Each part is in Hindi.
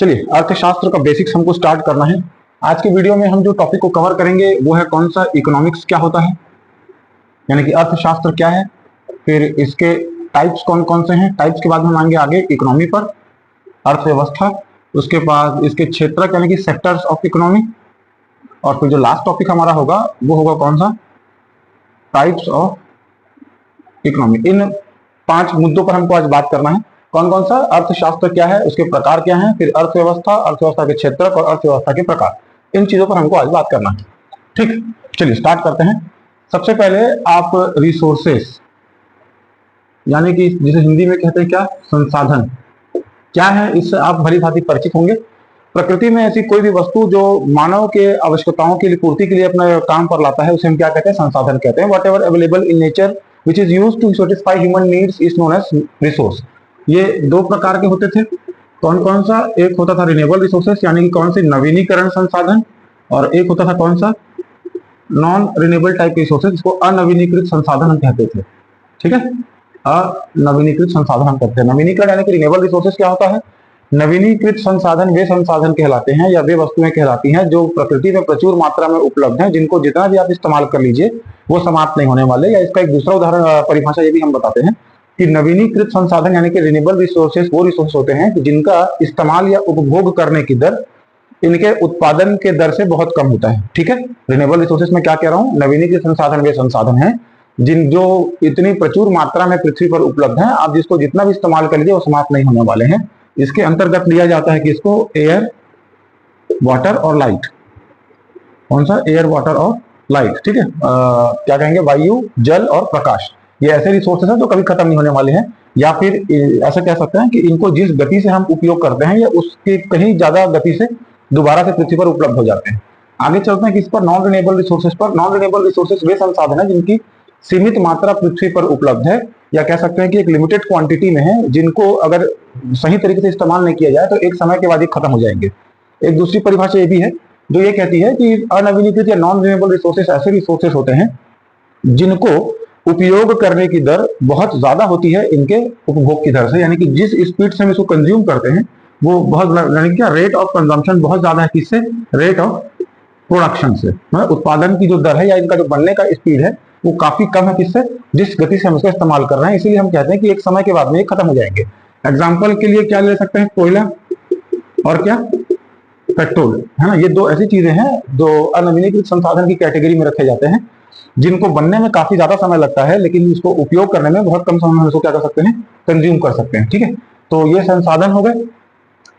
चलिए, अर्थशास्त्र का बेसिक्स हमको स्टार्ट करना है। आज के वीडियो में हम जो टॉपिक को कवर करेंगे वो है कौन सा, इकोनॉमिक्स क्या होता है, यानी कि अर्थशास्त्र क्या है, फिर इसके टाइप्स कौन कौन से हैं, टाइप्स के बाद हम आएंगे आगे इकोनॉमी पर, अर्थव्यवस्था, उसके बाद इसके क्षेत्र यानी कि सेक्टर्स ऑफ इकोनॉमी, और फिर जो लास्ट टॉपिक हमारा होगा वो होगा कौन सा, टाइप्स ऑफ इकोनॉमी। इन 5 मुद्दों पर हमको आज बात करना है। कौन कौन सा, अर्थशास्त्र क्या है, उसके प्रकार क्या हैं, फिर अर्थव्यवस्था, अर्थव्यवस्था के क्षेत्र और अर्थव्यवस्था के प्रकार, इन चीजों पर हमको आज बात करना है। ठीक, चलिए स्टार्ट करते हैं। सबसे पहले आप रिसोर्सेस यानी कि जिसे हिंदी में कहते हैं क्या, संसाधन क्या है, इससे आप भली भांति परिचित होंगे। प्रकृति में ऐसी कोई भी वस्तु जो मानव के आवश्यकताओं की पूर्ति के लिए अपने काम पर लाता है उसे हम क्या कहते हैं, संसाधन कहते हैं। Whatever available in nature which is used to satisfy human needs is known as resource. ये 2 प्रकार के होते थे। कौन कौन सा, एक होता था रिन्यूएबल रिसोर्सेस यानी कि कौन से, नवीनीकरण संसाधन, और एक होता था कौन सा, नॉन रिन्यूएबल टाइप के रिसोर्सेस, इसको अनवीनीकृत संसाधन हम कहते थे। ठीक है, अनवीनीकृत संसाधन हम कहते हैं। नवीनीकरण यानी कि रिन्यूएबल रिसोर्सेस क्या होता है, नवीनीकृत संसाधन वे संसाधन कहलाते हैं या वे वस्तुएं कहलाती हैं जो प्रकृति में प्रचुर मात्रा में उपलब्ध हैं, जिनको जितना भी आप इस्तेमाल कर लीजिए वो समाप्त नहीं होने वाले। या इसका एक दूसरा उदाहरण, परिभाषा ये भी हम बताते हैं कि नवीनीकृत संसाधन यानी कि रिन्यूएबल रिसोर्सेस वो रिसोर्स होते हैं जिनका इस्तेमाल या उपभोग करने की दर इनके उत्पादन के दर से बहुत कम होता है। ठीक है, रिन्यूएबल रिसोर्सेस में क्या कह रहा हूँ, नवीनीकृत संसाधन वे संसाधन हैं जो इतनी प्रचुर मात्रा में पृथ्वी पर उपलब्ध हैं, आप जिसको जितना भी इस्तेमाल कर लीजिए वो समाप्त नहीं होने वाले हैं। इसके अंतर्गत लिया जाता है कि इसको एयर, वाटर और लाइट। कौन सा, एयर, वाटर और लाइट। ठीक है, क्या कहेंगे, वायु, जल और प्रकाश। ये ऐसे रिसोर्सेस हैं जो कभी खत्म नहीं होने वाले हैं, या फिर ऐसा कह सकते हैं कि इनको जिस गति से हम उपयोग करते हैं या उसके कहीं ज्यादा गति से दोबारा से पृथ्वी पर उपलब्ध हो जाते हैं। आगे चलते हैं कि इस पर, नॉन रिन्यूएबल रिसोर्सेस पर। नॉन रिन्यूएबल रिसोर्सेस वे संसाधन है जिनकी सीमित मात्रा पृथ्वी पर उपलब्ध है, या कह सकते हैं कि एक लिमिटेड क्वांटिटी में है, जिनको अगर सही तरीके से इस्तेमाल नहीं किया जाए तो एक समय के बाद ये खत्म हो जाएंगे। एक दूसरी परिभाषा ये भी है जो ये कहती है कि अनवीनीकृत या नॉन रिन्यूएबल रिसोर्सेस ऐसे रिसोर्सेस होते हैं जिनको उपयोग करने की दर बहुत ज्यादा होती है इनके उपभोग की दर से, यानी कि जिस स्पीड से हम इसको कंज्यूम करते हैं वो बहुत, यानी क्या, रेट ऑफ कंजम्पशन बहुत ज्यादा है। किससे, रेट ऑफ प्रोडक्शन से, मतलब उत्पादन की जो दर है या इनका जो बनने का स्पीड है वो काफी कम है। किससे, जिस गति से हम इसका इस्तेमाल कर रहे हैं। इसीलिए हम कहते हैं कि एक समय के बाद में ये खत्म हो जाएंगे। एग्जाम्पल के लिए क्या ले सकते हैं, कोयला और क्या, पेट्रोल, है ना। ये 2 ऐसी चीजें हैं जो अनवीनीकृत संसाधन की कैटेगरी में रखे जाते हैं, जिनको बनने में काफी ज्यादा समय लगता है लेकिन इसको उपयोग करने में बहुत कम समय में इसको क्या कर सकते हैं, कंज्यूम कर सकते हैं। ठीक है, तो ये संसाधन हो गए।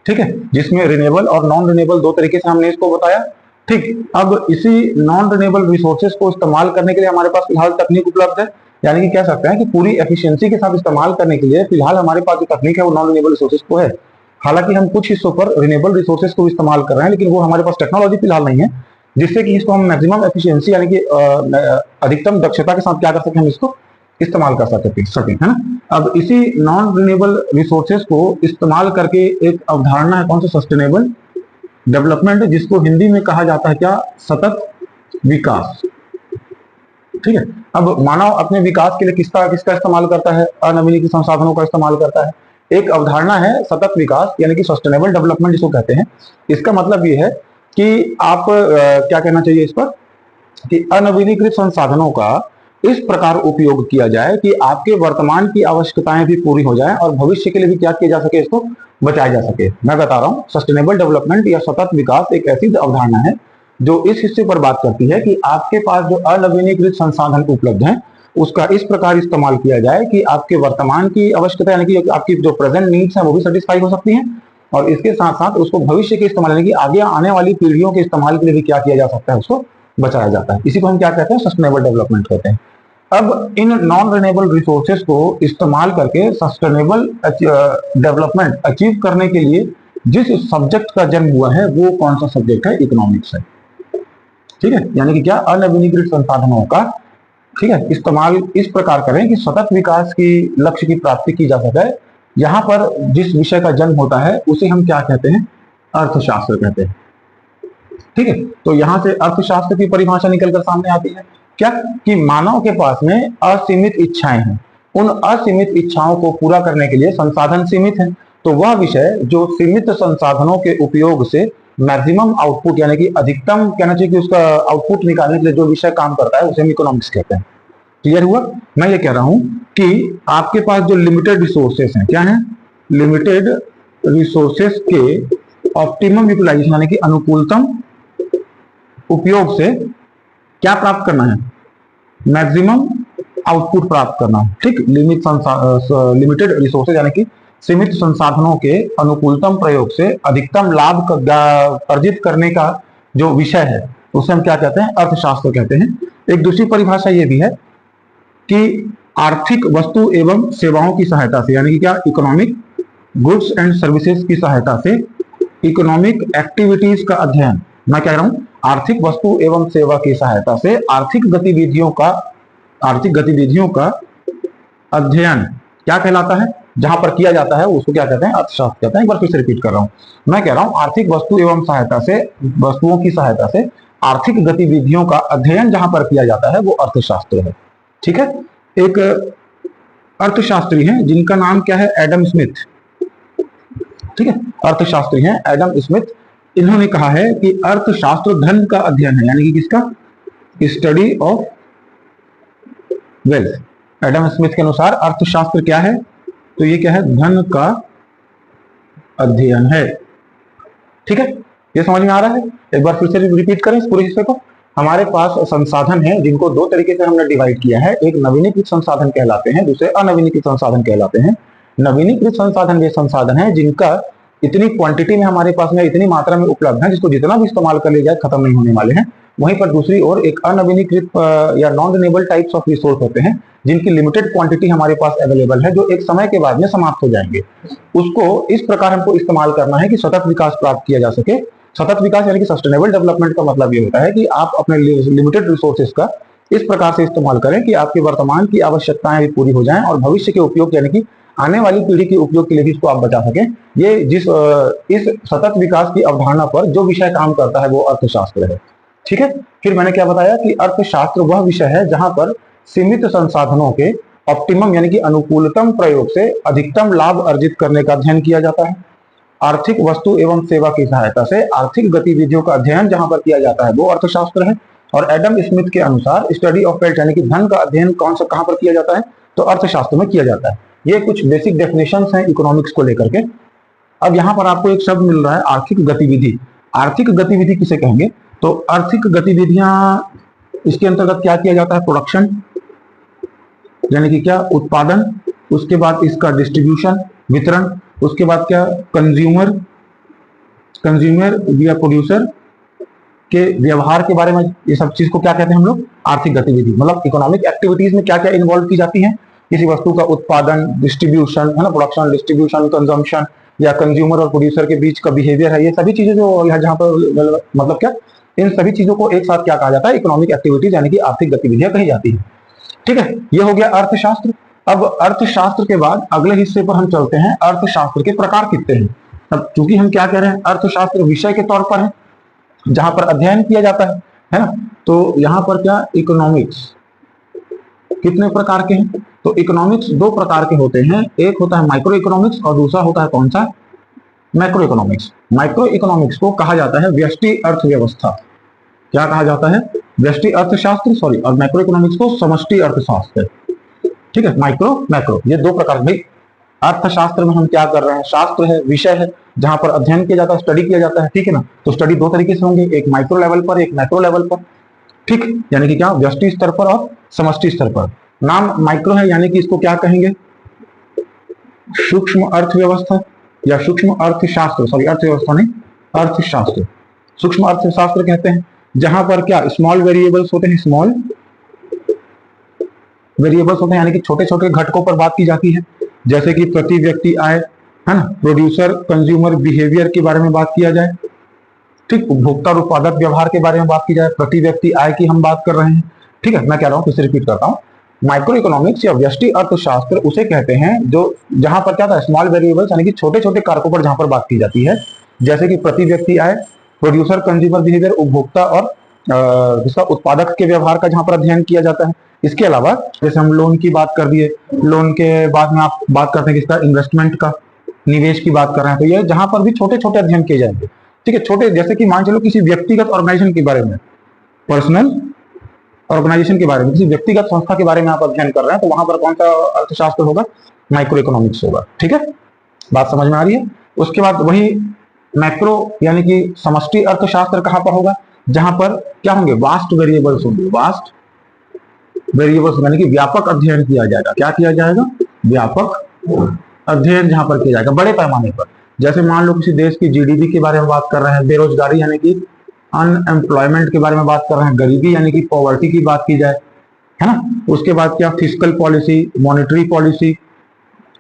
ठीक है, जिसमें रिन्यूएबल और नॉन रिन्यूएबल 2 तरीके से हमने इसको बताया। ठीक, अब इसी नॉन रिन्यूएबल रिसोर्सेज को इस्तेमाल करने के लिए हमारे पास फिलहाल तकनीक उपलब्ध है, यानी कि कह सकते हैं कि पूरी एफिशिएंसी के साथ इस्तेमाल करने के लिए फिलहाल हमारे पास जो तकनीक है वो नॉन रिन्यूएबल रिसोर्सेज को है। हालांकि हम कुछ हिस्सों पर रिन्यूएबल रिसोर्सेज को इस्तेमाल कर रहे हैं, लेकिन वो हमारे पास टेक्नोलॉजी फिलहाल नहीं है जिससे कि इसको हम मैक्सिमम एफिशिएंसी यानी कि अधिकतम दक्षता के साथ क्या कर सकते हैं, हम इसको इस्तेमाल कर सकते हैं, है ना। अब इसी नॉन रिन्यूएबल रिसोर्सेज को इस्तेमाल करके एक अवधारणा है कौन सा, सस्टेनेबल डेवलपमेंट, जिसको हिंदी में कहा जाता है क्या, सतत विकास। ठीक है, अब मानव अपने विकास के लिए किसका इस्तेमाल करता है, अनवीनीकृत संसाधनों का इस्तेमाल करता है। एक अवधारणा है सतत विकास यानी कि सस्टेनेबल डेवलपमेंट जिसको कहते हैं। इसका मतलब ये है कि आप क्या कहना चाहिए इस पर, कि अनवीनीकृत संसाधनों का इस प्रकार उपयोग किया जाए कि आपके वर्तमान की आवश्यकताएं भी पूरी हो जाए और भविष्य के लिए भी क्या किया जा सके, इसको बचाया जा सके। मैं बता रहा हूं, सस्टेनेबल डेवलपमेंट या सतत विकास एक ऐसी अवधारणा है जो इस हिस्से पर बात करती है कि आपके पास जो अनवीनीकृत संसाधन उपलब्ध हैं उसका इस प्रकार इस्तेमाल किया जाए कि आपके वर्तमान की आवश्यकता यानी कि आपकी जो प्रेजेंट नीड्स हैं वो भी सेटिस्फाई हो सकती हैं, और इसके साथ साथ उसको भविष्य के इस्तेमाल यानी कि आगे आने वाली पीढ़ियों के इस्तेमाल के लिए भी क्या किया जा सकता है, उसको बचाया जाता है। इसी को हम क्या कहते हैं, सस्टेनेबल डेवलपमेंट कहते हैं। अब इन नॉन रिन्यूएबल रिसोर्सेज को इस्तेमाल करके सस्टेनेबल डेवलपमेंट अचीव करने के लिए जिस सब्जेक्ट का जन्म हुआ है वो कौन सा सब्जेक्ट है, इकोनॉमिक्स है। ठीक है, यानी कि क्या, अनवीनीकृत संसाधनों का, ठीक है, इस्तेमाल इस प्रकार करें कि सतत विकास की लक्ष्य की प्राप्ति की जा सके। यहाँ पर जिस विषय का जन्म होता है उसे हम क्या कहते हैं, अर्थशास्त्र कहते हैं। ठीक है, तो यहां से अर्थशास्त्र की परिभाषा निकलकर सामने आती है क्या, कि मानव के पास में असीमित इच्छाएं हैं, उन असीमित इच्छाओं को पूरा करने के लिए संसाधन सीमित हैं, तो वह विषय जो सीमित संसाधनों के उपयोग से मैक्सिमम आउटपुट यानी कि अधिकतम कहना चाहिए कि उसका आउटपुट निकालने के लिए जो विषय काम करता है उसे हम इकोनॉमिक्स कहते हैं। क्लियर हुआ? मैं ये कह रहा हूं कि आपके पास जो लिमिटेड रिसोर्सेस हैं, क्या है? लिमिटेड रिसोर्सेस के ऑप्टिमम यूटिलाइजेशन यानी कि अनुकूलतम उपयोग से क्या प्राप्त करना है? मैक्सिमम आउटपुट प्राप्त करना। ठीक, लिमिटेड रिसोर्सेज यानी कि सीमित संसाधनों के अनुकूलतम प्रयोग से अधिकतम लाभ अर्जित करने का जो विषय है उसे हम क्या कहते हैं? अर्थशास्त्र कहते हैं। एक दूसरी परिभाषा ये भी है कि आर्थिक वस्तु एवं सेवाओं की सहायता से यानी कि क्या? इकोनॉमिक गुड्स एंड सर्विसेज की सहायता से इकोनॉमिक एक्टिविटीज का अध्ययन। मैं कह रहा हूं आर्थिक वस्तु एवं सेवा की सहायता से आर्थिक गतिविधियों का अध्ययन क्या कहलाता है? जहां पर किया जाता है उसको क्या कहते हैं? अर्थशास्त्र कहते हैं। एक बार फिर से रिपीट कर रहा हूं। मैं कह रहा हूं आर्थिक वस्तु एवं वस्तुओं की सहायता से आर्थिक गतिविधियों का अध्ययन जहां पर किया जाता है वो अर्थशास्त्र है। ठीक है। एक अर्थशास्त्री हैं जिनका नाम क्या है? Adam Smith. ठीक है, अर्थशास्त्री हैं एडम स्मिथ। इन्होंने कहा है कि अर्थशास्त्र धन का अध्ययन है, यानी कि किसका? Study of wealth. Adam Smith के अनुसार अर्थशास्त्र क्या है? तो ये क्या है? धन का अध्ययन है। ठीक है, ये समझ में आ रहा है? एक बार फिर से रिपीट करें इस पूरे हिस्से को। हमारे पास संसाधन है जिनको दो तरीके से हमने डिवाइड किया है। एक नवीनीकृत संसाधन कहलाते हैं, दूसरे अनवीनीकृत संसाधन कहलाते हैं। नवीनीकृत संसाधन वे संसाधन है जिनका इतनी क्वांटिटी में हमारे पास में इतनी मात्रा में उपलब्ध है जिसको जितना भी इस्तेमाल कर लिया जाए खत्म नहीं होने वाले हैं। वहीं पर दूसरी ओर एक अनवीनीकृत या non renewable types of resource होते हैं जिनकी लिमिटेड क्वांटिटी हमारे पास अवेलेबल है, जो एक समय के बाद में समाप्त हो जाएंगे। उसको इस प्रकार हमको इस्तेमाल करना है कि सतत विकास प्राप्त किया जा सके। सतत विकास यानी कि सस्टेनेबल डेवलपमेंट का मतलब ये होता है कि आप अपने लिमिटेड रिसोर्सेज का इस प्रकार से इस्तेमाल करें कि आपके वर्तमान की आवश्यकताएं भी पूरी हो जाएं और भविष्य के उपयोग यानी कि आने वाली पीढ़ी के उपयोग के लिए भी इसको आप बचा सकें। ये इस सतत विकास की अवधारणा पर जो विषय काम करता है वो अर्थशास्त्र है। ठीक है, फिर मैंने क्या बताया कि अर्थशास्त्र वह विषय है जहां पर सीमित संसाधनों के ऑप्टिमम यानी कि अनुकूलतम प्रयोग से अधिकतम लाभ अर्जित करने का अध्ययन किया जाता है। आर्थिक वस्तु एवं सेवा की सहायता से आर्थिक गतिविधियों का अध्ययन जहां पर किया जाता है वो अर्थशास्त्र है। और एडम स्मिथ के अनुसार स्टडी ऑफ वेल्थ यानी कि धन का अध्ययन कहां पर किया जाता है? तो अर्थशास्त्र में किया जाता है। ये कुछ बेसिक डेफिनेशंस हैं इकोनॉमिक्स को लेकर के। अब यहाँ पर आपको एक शब्द मिल रहा है आर्थिक गतिविधि। आर्थिक गतिविधि किसे कहेंगे? तो आर्थिक गतिविधियां इसके अंतर्गत क्या किया जाता है? प्रोडक्शन यानी कि क्या? उत्पादन, उसके बाद इसका डिस्ट्रीब्यूशन वितरण, उसके बाद क्या? कंज्यूमर या प्रोड्यूसर के व्यवहार के बारे में। ये सब चीज को क्या कहते हैं हम लोग? आर्थिक गतिविधि। मतलब इकोनॉमिक एक्टिविटीज में क्या क्या इन्वॉल्व की जाती है? किसी वस्तु का उत्पादन, डिस्ट्रीब्यूशन है ना, प्रोडक्शन, डिस्ट्रीब्यूशन, कंजम्पशन या कंज्यूमर और प्रोड्यूसर के बीच का बिहेवियर है। ये सभी चीजें जो जहां पर मतलब क्या, इन सभी चीजों को एक साथ क्या कहा जाता है? इकोनॉमिक एक्टिविटीज यानी कि आर्थिक गतिविधियां कही जाती है। ठीक है, ये हो गया अर्थशास्त्र। अब अर्थशास्त्र के बाद अगले हिस्से पर हम चलते हैं। अर्थशास्त्र के प्रकार कितने हैं? अब चूंकि हम क्या कह रहे हैं, अर्थशास्त्र विषय के तौर पर है जहां पर अध्ययन किया जाता है ना, तो यहां पर क्या? इकोनॉमिक्स कितने प्रकार के हैं? तो इकोनॉमिक्स दो प्रकार के होते हैं। एक होता है माइक्रो इकोनॉमिक्स और दूसरा होता है कौन सा? Macro economics. माइक्रो इकोनॉमिक्स को कहा जाता है व्यष्टि अर्थव्यवस्था। क्या कहा जाता है? व्यष्टि अर्थशास्त्र, सॉरी। और मैक्रो इकोनॉमिक्स को समष्टि अर्थशास्त्र। ठीक है, माइक्रो मैक्रो ये दो प्रकार। भाई अर्थशास्त्र में हम क्या कर रहे हैं? शास्त्र है, विषय है जहां पर अध्ययन किया जाता है, स्टडी किया जाता है। ठीक है ना, तो स्टडी दो तरीके से होंगे, एक माइक्रो लेवल पर, एक मैक्रो लेवल पर। ठीक, यानी कि क्या? व्यष्टि स्तर पर और समष्टि स्तर पर। नाम माइक्रो है यानी कि इसको क्या कहेंगे? सूक्ष्म अर्थव्यवस्था या सूक्ष्म अर्थशास्त्र, सॉरी अर्थव्यवस्था नहीं, अर्थशास्त्र। सूक्ष्म अर्थशास्त्र कहते हैं जहां पर क्या? स्मॉल वेरिएबल्स होते हैं, स्मॉल वेरिएबल्स होते हैं यानी कि छोटे छोटे घटकों पर बात की जाती है। जैसे कि प्रति व्यक्ति आय है ना, प्रोड्यूसर कंज्यूमर बिहेवियर के बारे में बात किया जाए। ठीक, उपभोक्ता और उत्पादक व्यवहार के बारे में बात की जाए, प्रति व्यक्ति आय की हम बात कर रहे हैं। ठीक है, मैं कह रहा हूं, फिर से रिपीट करता हूं। माइक्रो इकोनॉमिक्स या व्यष्टि अर्थशास्त्र उसे कहते हैं जो जहां पर क्या था? स्मॉल वेरिएबल्स यानी कि छोटे छोटे कारकों पर जहां पर बात की जाती है, जैसे कि प्रति व्यक्ति आय, प्रोड्यूसर कंज्यूमर बिहेवियर, उपभोक्ता और जिसका उत्पादक के व्यवहार का जहां पर अध्ययन किया जाता है। इसके अलावा जैसे हम लोन की बात कर दिए, लोन के बाद में आप बात करते हैं किसका? इन्वेस्टमेंट का। निवेश की बात कर रहे हैं, तो ये जहां पर भी छोटे छोटे अध्ययन किए जाएंगे। ठीक है, छोटे, जैसे कि मान चलो किसी व्यक्तिगत ऑर्गेनाइजेशन के बारे में, पर्सनल ऑर्गेनाइजेशन के बारे में, किसी व्यक्तिगत संस्था के बारे में आप अध्ययन कर रहे हैं, तो वहां पर कौन सा अर्थशास्त्र होगा? माइक्रो इकोनॉमिक्स होगा। ठीक है, बात समझ में आ रही है? उसके बाद वही मैक्रो यानी कि समष्टि अर्थशास्त्र कहां पर होगा? जहां पर क्या होंगे? वास्ट वेरिएबल्स होंगे। वास्ट वेरिएबल्स यानी कि व्यापक अध्ययन किया जाएगा। क्या किया जाएगा? व्यापक अध्ययन जहां पर किया जाएगा, बड़े पैमाने पर। जैसे मान लो किसी देश की जीडीपी के बारे में बात कर रहे हैं, बेरोजगारी यानी कि अनएम्प्लॉयमेंट के बारे में बात कर रहे हैं, गरीबी यानी कि पॉवर्टी की बात की जाए, है ना। उसके बाद क्या? फिस्कल पॉलिसी, मॉनेटरी पॉलिसी,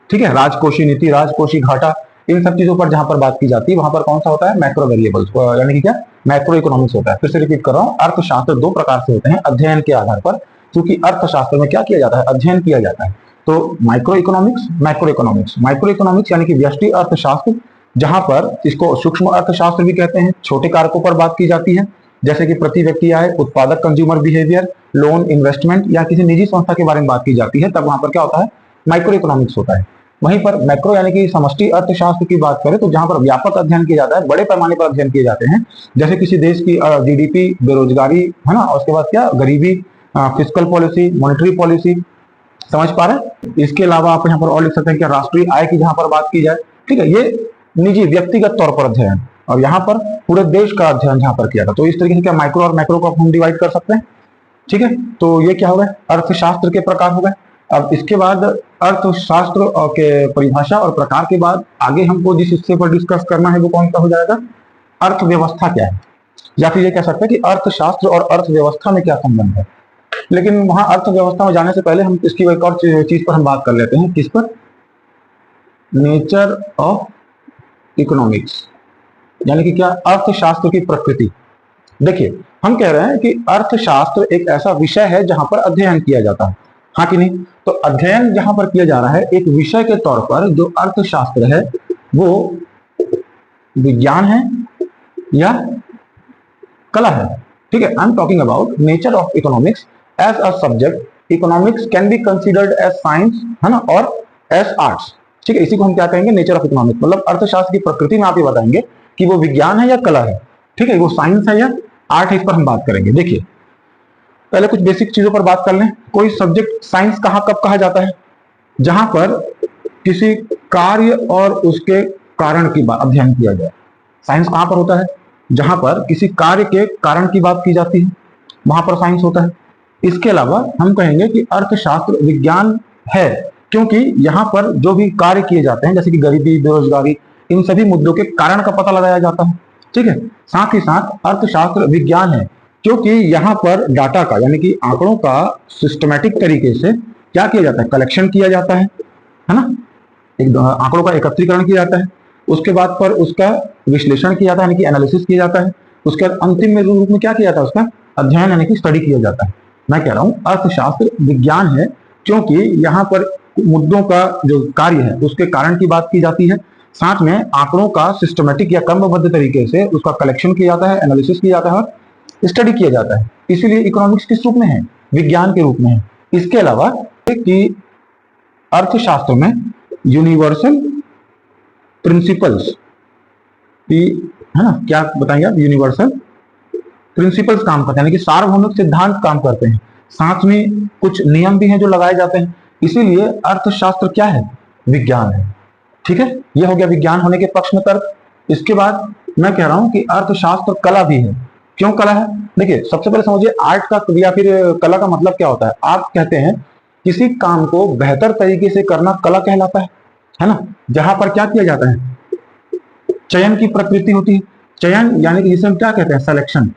ठीक है, राजकोषीय नीति, राजकोषीय घाटा, इन सब चीजों पर जहां पर बात की जाती है वहां पर कौन सा होता है? मैक्रो वेरिएबल्स, यानी कि क्या? मैक्रो इकोनॉमिक्स होता है। फिर से रिपीट कर रहा हूं, अर्थशास्त्र दो प्रकार से होते हैं अध्ययन के आधार पर, क्योंकि अर्थशास्त्र में क्या किया जाता है? अध्ययन किया जाता है। तो micro economics, macro economics. Micro economics यानी कि व्यष्टि अर्थशास्त्र, जहां पर इसको सूक्ष्म अर्थशास्त्र भी कहते हैं, छोटे कारकों पर बात की जाती है, जैसे कि प्रति व्यक्ति आय, उत्पादक कंज्यूमर बिहेवियर, लोन, इन्वेस्टमेंट, या किसी निजी संस्था के बारे में बात की जाती है, तब वहां पर क्या होता है? माइक्रो इकोनॉमिक्स होता है। वहीं पर मैक्रो यानी कि समष्टि अर्थशास्त्र की बात करें तो जहां पर व्यापक अध्ययन किया जाता है, बड़े पैमाने पर अध्ययन किए जाते हैं, जैसे किसी देश की जीडीपी, बेरोजगारी, है ना, उसके बाद क्या? गरीबी, फिस्कल पॉलिसी, मॉनेटरी पॉलिसी। समझ पा रहे हैं? इसके अलावा आप यहाँ पर और लिख सकते हैं क्या? राष्ट्रीय आय की जहां पर बात की जाए, ठीक है, ये निजी व्यक्तिगत तौर पर अध्ययन, और यहाँ पर पूरे देश का अध्ययन जहां पर किया था। तो इस तरीके से क्या माइक्रो और मैक्रो को हम डिवाइड कर सकते हैं। ठीक है, तो ये क्या हो गए? अर्थशास्त्र के प्रकार हो गए। अब इसके बाद अर्थशास्त्र के परिभाषा और प्रकार के बाद आगे हमको जिस हिस्से पर डिस्कस करना है वो कौन सा हो जाएगा? अर्थव्यवस्था क्या है, या फिर ये कह सकते हैं कि अर्थशास्त्र और अर्थव्यवस्था में क्या संबंध है। लेकिन वहां अर्थव्यवस्था में जाने से पहले हम इसकी एक और चीज पर हम बात कर लेते हैं। किस पर? नेचर ऑफ इकोनॉमिक्स, यानी कि क्या? अर्थशास्त्र की प्रकृति। देखिए, हम कह रहे हैं कि अर्थशास्त्र एक ऐसा विषय है जहां पर अध्ययन किया जाता है, हाँ कि नहीं? तो अध्ययन जहां पर किया जा रहा है एक विषय के तौर पर, जो अर्थशास्त्र है वो विज्ञान है या कला है। ठीक है, I am talking about nature of economics as a subject. Economics can be considered as science, है ना, और एज आर्ट्स। ठीक है, इसी को हम क्या कहेंगे? Nature of economics. मतलब अर्थशास्त्र की प्रकृति में आप ये बताएंगे कि वो विज्ञान है या कला है, ठीक है, वो साइंस है या आर्ट है, इस पर हम बात करेंगे। देखिए, पहले कुछ बेसिक चीजों पर बात कर लें। कोई सब्जेक्ट साइंस कब कहा जाता है? जहां पर किसी कार्य और उसके कारण की बात अध्ययन किया जाए। साइंस कहां पर होता है? जहां पर किसी कार्य के कारण की बात की जाती है, वहां पर साइंस होता है। इसके अलावा हम कहेंगे कि अर्थशास्त्र विज्ञान है, क्योंकि यहाँ पर जो भी कार्य किए जाते हैं, जैसे कि गरीबी, बेरोजगारी, इन सभी मुद्दों के कारण का पता लगाया जाता है। ठीक है, साथ ही साथ अर्थशास्त्र विज्ञान है क्योंकि यहाँ पर डाटा का, यानी कि आंकड़ों का सिस्टमैटिक तरीके से क्या किया जाता है? कलेक्शन किया जाता है ना, एक आंकड़ों का एकत्रीकरण किया जाता है, उसके बाद पर उसका विश्लेषण किया जाता है, यानी कि एनालिसिस किया जाता है, उसके बाद अंतिम में रूप में क्या किया जाता है? उसका अध्ययन यानी कि स्टडी किया जाता है। मैं कह रहा हूं अर्थशास्त्र विज्ञान है क्योंकि यहाँ पर मुद्दों का जो कार्य है उसके कारण की बात की जाती है, साथ में आंकड़ों का सिस्टमैटिक या क्रमबद्ध तरीके से उसका कलेक्शन किया जाता है, एनालिसिस किया जाता है, स्टडी किया जाता है। इसीलिए इकोनॉमिक्स किस रूप में है? विज्ञान के रूप में है। इसके अलावा कि अर्थशास्त्र में यूनिवर्सल प्रिंसिपल्स, है ना, क्या बताएंगे आप? यूनिवर्सल प्रिंसिपल्स काम करते हैं, यानी कि सार्वभौमिक सिद्धांत काम करते हैं, साथ में कुछ नियम भी हैं जो लगाए जाते हैं। इसीलिए अर्थशास्त्र क्या है? विज्ञान है। ठीक है, यह हो गया विज्ञान होने के पक्ष में तर्क। इसके बाद मैं कह रहा हूं कि अर्थशास्त्र कला भी है। क्यों कला है? देखिए, सबसे पहले समझिए आर्ट का या फिर कला का मतलब क्या होता है। आप कहते हैं किसी काम को बेहतर तरीके से करना कला कहलाता है ना, जहां पर क्या किया जाता है? चयन की प्रकृति होती है। चयन यानी कि जिसे हम क्या कहते हैं? सिलेक्शन।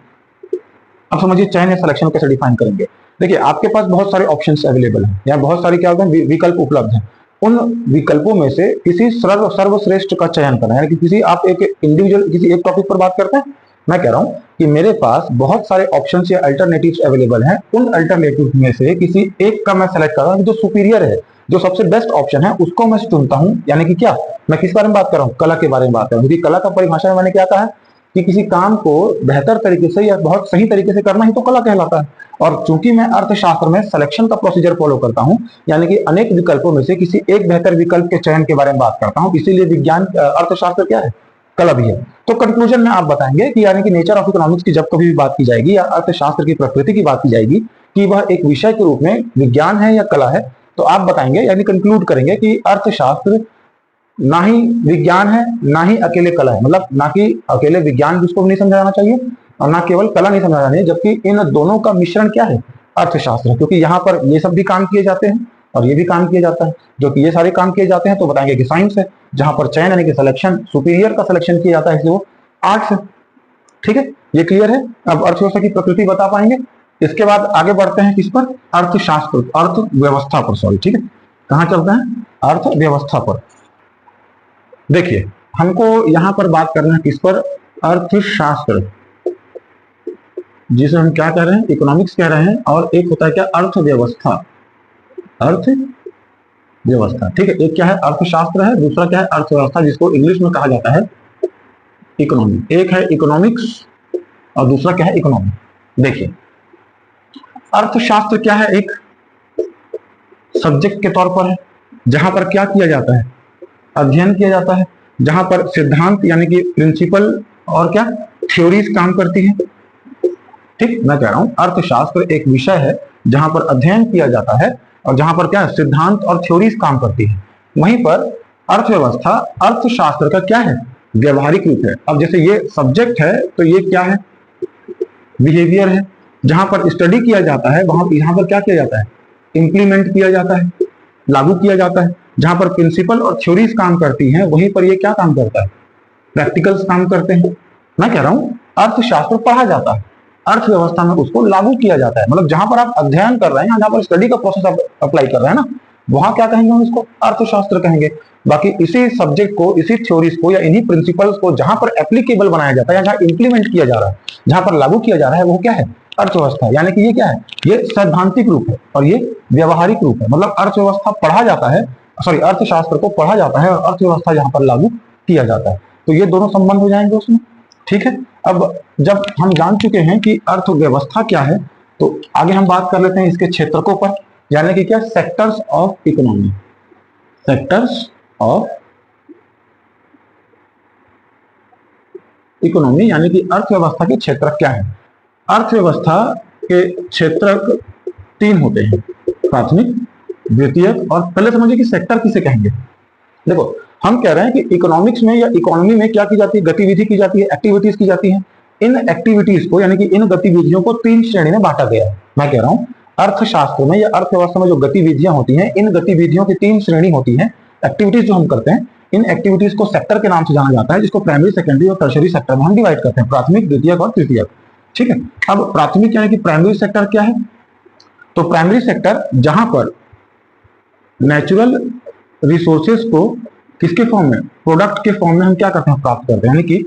अब समझिए चयन या सिलेक्शन कैसे डिफाइन करेंगे। देखिए, आपके पास बहुत सारे ऑप्शंस अवेलेबल हैं या बहुत सारे क्या होते हैं? विकल्प उपलब्ध हैं। उन विकल्पों में से किसी सर्वश्रेष्ठ का चयन करना है, यानी कि किसी आप एक इंडिविजुअल किसी एक टॉपिक पर बात करते हैं। मैं कह रहा हूं कि मेरे पास बहुत सारे ऑप्शंस या अल्टरनेटिव्स अवेलेबल हैं, उन अल्टरनेटिव में से किसी एक का मैं सेलेक्ट कर रहा हूं जो सुपीरियर है, जो सबसे बेस्ट ऑप्शन है उसको मैं चुनता हूं। यानी कि क्या, मैं किस बारे में बात कर रहा हूं? कला के बारे में बात कर रहा हूं। क्योंकि कला का परिभाषा में मैंने क्या कहा है? कि किसी काम को बेहतर तरीके से या बहुत सही तरीके से करना ही तो कला कहलाता है। और चूंकि मैं अर्थशास्त्र में सिलेक्शन का प्रोसीजर फॉलो करता हूं, यानी कि अनेक विकल्पों में से किसी एक बेहतर विकल्प के चयन के बारे में बात करता हूं, इसीलिए विज्ञान अर्थशास्त्र क्या है, कला भी है। तो कंक्लूजन में आप बताएंगे कि यानी कि नेचर ऑफ इकोनॉमिक्स की जब कभी भी बात की जाएगी या अर्थशास्त्र की प्रकृति की बात की जाएगी कि वह एक विषय के रूप में विज्ञान है या कला है, तो आप बताएंगे यानी कंक्लूड करेंगे कि अर्थशास्त्र ना ही विज्ञान है ना ही अकेले कला है, मतलब ना कि अकेले विज्ञान जिसको नहीं समझा जाना चाहिए और ना केवल कला नहीं समझा जाना चाहिए, जबकि इन दोनों का मिश्रण क्या है, अर्थशास्त्र। क्योंकि यहाँ पर ये सब भी काम किए जाते हैं और ये भी काम किया जाता है, जो कि ये सारे काम किए जाते हैं तो बताएंगे कि साइंस है, जहां पर चयन यानी कि सिलेक्शन, सुपीरियर का सिलेक्शन किया जाता है, इसलिए वो आर्ट्स है। ठीक है, ये क्लियर है। अब अर्थव्यवस्था की प्रकृति बता पाएंगे। इसके बाद आगे बढ़ते हैं किस पर, अर्थशास्त्र, अर्थव्यवस्था पर, सॉरी। ठीक है, कहां चलते हैं, अर्थव्यवस्था पर। देखिए, हमको यहां पर बात करना है किस पर, अर्थशास्त्र, जिसे हम क्या कह रहे हैं, इकोनॉमिक्स कह रहे हैं, और एक होता है क्या, अर्थव्यवस्था, अर्थव्यवस्था। ठीक है, एक क्या है, अर्थशास्त्र है, दूसरा क्या है, अर्थव्यवस्था, जिसको इंग्लिश में कहा जाता है इकोनॉमी। एक है इकोनॉमिक्स और दूसरा क्या है, इकोनॉमी। देखिए, अर्थशास्त्र क्या है, एक सब्जेक्ट के तौर पर है, जहां पर क्या किया जाता है, अध्ययन किया जाता है, जहां पर सिद्धांत यानी कि प्रिंसिपल और क्या, थ्योरीज काम करती है। ठीक, मैं कह रहा हूं अर्थशास्त्र एक विषय है जहां पर अध्ययन किया जाता है और जहां पर क्या, सिद्धांत और थ्योरीज काम करती है। वहीं पर अर्थव्यवस्था अर्थशास्त्र का क्या है, व्यवहारिक रूप है। अब जैसे ये सब्जेक्ट है तो ये क्या है, बिहेवियर है, जहां पर स्टडी किया जाता है वहां यहां पर क्या किया जाता है, इंप्लीमेंट किया जाता है, लागू किया जाता है। जहां पर प्रिंसिपल और थ्योरीज काम करती हैं वहीं पर ये क्या काम करता है, प्रैक्टिकल्स काम करते हैं। मैं कह रहा हूं अर्थशास्त्र पढ़ा जाता है, अर्थव्यवस्था में उसको लागू किया जाता है। मतलब जहां पर आप अध्ययन कर रहे हैं, जहां पर स्टडी का प्रोसेस आप अप्लाई कर रहे हैं ना, वहां क्या कहेंगे हम इसको, अर्थशास्त्र कहेंगे। बाकी इसी सब्जेक्ट को, इसी थ्योरीज को या इन्हीं प्रिंसिपल्स को जहां पर एप्लीकेबल बनाया जाता है या जहां इंप्लीमेंट किया जा रहा है, जहां पर लागू किया जा रहा है, वो क्या है, अर्थव्यवस्था। यानी कि ये क्या है, ये सैद्धांतिक रूप है और ये व्यवहारिक रूप है। मतलब अर्थव्यवस्था पढ़ा जाता है, सॉरी, अर्थशास्त्र को पढ़ा जाता है और अर्थव्यवस्था जहां पर लागू किया जाता है। तो ये दोनों संबंध हो जाएंगे उसमें। ठीक है, अब जब हम जान चुके हैं कि अर्थव्यवस्था क्या है, तो आगे हम बात कर लेते हैं इसके क्षेत्रकों पर, यानी कि क्या, sectors of economy, sectors of economy, यानी कि अर्थव्यवस्था के क्षेत्र क्या है। अर्थव्यवस्था के क्षेत्र 3 होते हैं, प्राथमिक, द्वितीयक और, पहले समझिए कि सेक्टर किसे कहेंगे। देखो, हम कह रहे हैं कि इकोनॉमिक्स में या इकोनॉमी में क्या की जाती है, गतिविधि की जाती है, एक्टिविटीज की जाती है। इन एक्टिविटीज को यानी कि इन गतिविधियों को 3 श्रेणी में बांटा गया है। मैं कह रहा हूं अर्थशास्त्र में या अर्थव्यवस्था में जो गतिविधियां होती हैं, इन गतिविधियों की 3 श्रेणी होती है। एक्टिविटीज जो हम करते हैं, इन एक्टिविटीज को सेक्टर के नाम से जाना जाता है, जिसको प्राइमरी, सेकेंडरी और टर्शरी सेक्टर में हम डिवाइड करते हैं, प्राथमिक, द्वितीयक और तृतीयक। ठीक है, अब प्राथमिक यानी कि प्राइमरी सेक्टर क्या है, तो प्राइमरी सेक्टर जहां पर नेचुरल रिसोर्सेज को किसके फॉर्म में, प्रोडक्ट के फॉर्म में हम क्या करते हैं, प्राप्त करते हैं, यानी कि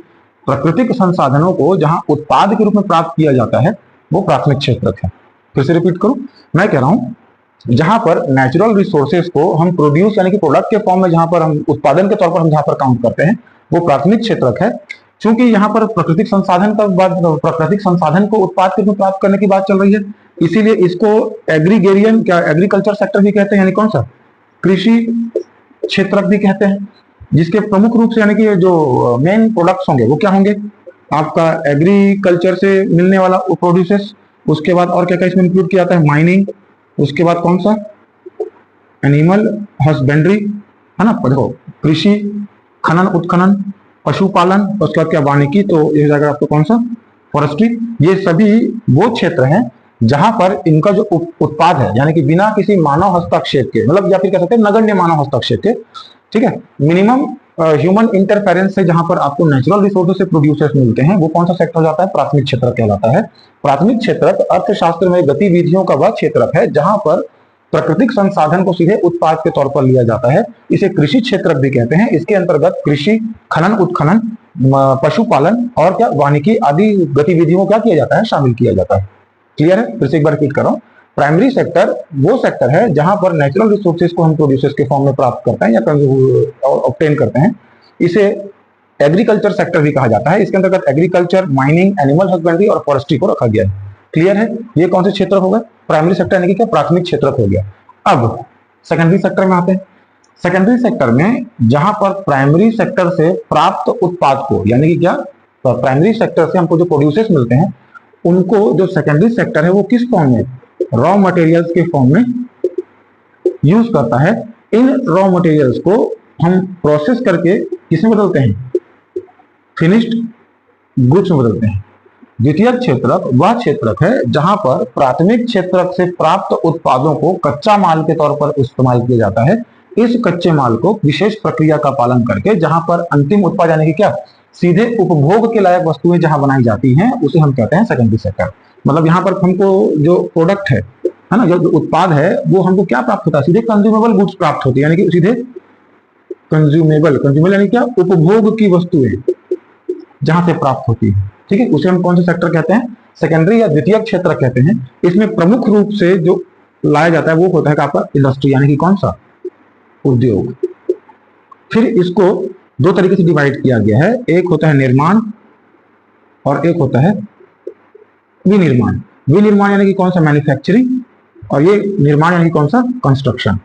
प्राकृतिक संसाधनों को जहां उत्पाद के रूप में प्राप्त किया जाता है, वो प्राथमिक क्षेत्र है। फिर से रिपीट करूं, मैं कह रहा हूं जहां पर नेचुरल रिसोर्सेज को हम प्रोड्यूस यानी कि प्रोडक्ट के फॉर्म में जहां पर हम उत्पादन के तौर पर हम जहां पर काउंट करते हैं, वो प्राथमिक क्षेत्र है। क्योंकि यहाँ पर प्राकृतिक संसाधन का प्राकृतिक संसाधन को उत्पाद के रूप में प्राप्त करने की बात चल रही है, इसीलिए इसको एग्रीगेरियन क्या, एग्रीकल्चर सेक्टर भी कहते हैं, यानी कौन सा, कृषि क्षेत्र भी कहते हैं, जिसके प्रमुख रूप से यानी कि जो मेन प्रोडक्ट्स होंगे वो क्या होंगे, आपका एग्रीकल्चर से मिलने वाला प्रोड्यूसेस, उसके बाद और क्या क्या इसमें इंक्लूड किया जाता है, माइनिंग, उसके बाद कौन सा, एनिमल हस्बेंड्री, है ना, देखो कृषि, खनन उत्खनन, पशुपालन, उसके बाद क्या, वानिकी, तो ये जाएगा आपको कौन सा, फॉरेस्ट्री। ये सभी वो क्षेत्र हैं जहां पर इनका जो उत्पाद है, यानी कि बिना किसी मानव हस्तक्षेप के, मतलब या फिर कह सकते हैं नगण्य मानव हस्तक्षेप के, ठीक है, मिनिमम ह्यूमन इंटरफेरेंस से जहां पर आपको नेचुरल रिसोर्सेज से प्रोड्यूसर्स मिलते हैं, वो कौन सा सेक्टर हो जाता है, प्राथमिक क्षेत्र कहलाता है। प्राथमिक क्षेत्र अर्थशास्त्र में गतिविधियों का वह क्षेत्र है जहां पर प्राकृतिक संसाधन को सीधे उत्पाद के तौर पर लिया जाता है। इसे कृषि क्षेत्र भी कहते हैं। इसके अंतर्गत कृषि, खनन उत्खनन, पशुपालन और क्या, वानिकी आदि गतिविधियों को क्या किया जाता है, शामिल किया जाता है। क्लियर है, फिर से एक बार रिपीट कर रहा हूं, प्राइमरी सेक्टर वो सेक्टर है जहां पर नेचुरल रिसोर्सेज को हम प्रोड्यूसर्स के फॉर्म में प्राप्त करते हैं या ऑब्टेन करते हैं। इसे एग्रीकल्चर सेक्टर भी कहा जाता है। इसके अंतर्गत एग्रीकल्चर, माइनिंग, एनिमल हस्बेंड्री और फॉरेस्ट्री को रखा गया है। क्लियर है? ये कौन से क्षेत्र हो गए? प्राइमरी सेक्टर यानी कि क्या, प्राथमिक क्षेत्र हो गया। अब सेकेंडरी सेक्टर में आते हैं। सेकेंडरी सेक्टर में जहां पर प्राइमरी सेक्टर से प्राप्त उत्पाद को, यानी कि क्या, तो प्राइमरी सेक्टर से हमको जो प्रोड्यूसेस मिलते हैं उनको जो सेकेंडरी सेक्टर है वो किस फॉर्म में, रॉ मटेरियल्स के फॉर्म में यूज करता है। इन रॉ मटेरियल्स को हम प्रोसेस करके किसमें बदलते हैं, फिनिश्ड गुड्स में बदलते हैं। द्वितीयक क्षेत्रक वह क्षेत्रक है जहां पर प्राथमिक क्षेत्रक से प्राप्त उत्पादों को कच्चा माल के तौर पर इस्तेमाल किया जाता है। इस कच्चे माल को विशेष प्रक्रिया का पालन करके जहां पर अंतिम उत्पाद यानी कि क्या, सीधे उपभोग के लायक वस्तुएं जहां बनाई जाती हैं उसे हम कहते हैं सेकेंडरी सेक्टर। मतलब यहाँ पर हमको जो प्रोडक्ट है ना, जो उत्पाद है वो हमको क्या प्राप्त होता है, सीधे कंज्यूमेबल गुड्स प्राप्त होती है, यानी कि सीधे कंज्यूमेबल यानी क्या, उपभोग की वस्तुएं जहां से प्राप्त होती है। ठीक है, उसे हम कौन सा सेक्टर कहते हैं, सेकेंडरी या द्वितीयक क्षेत्र कहते हैं। इसमें प्रमुख रूप से जो लाया जाता है वो होता है आपका इंडस्ट्री, यानी कि कौन सा, उद्योग। फिर इसको दो तरीके से डिवाइड किया गया है, एक होता है निर्माण और एक होता है विनिर्माण। विनिर्माण यानी कि कौन सा, मैन्युफैक्चरिंग, और ये निर्माण यानी कौन सा, कंस्ट्रक्शन।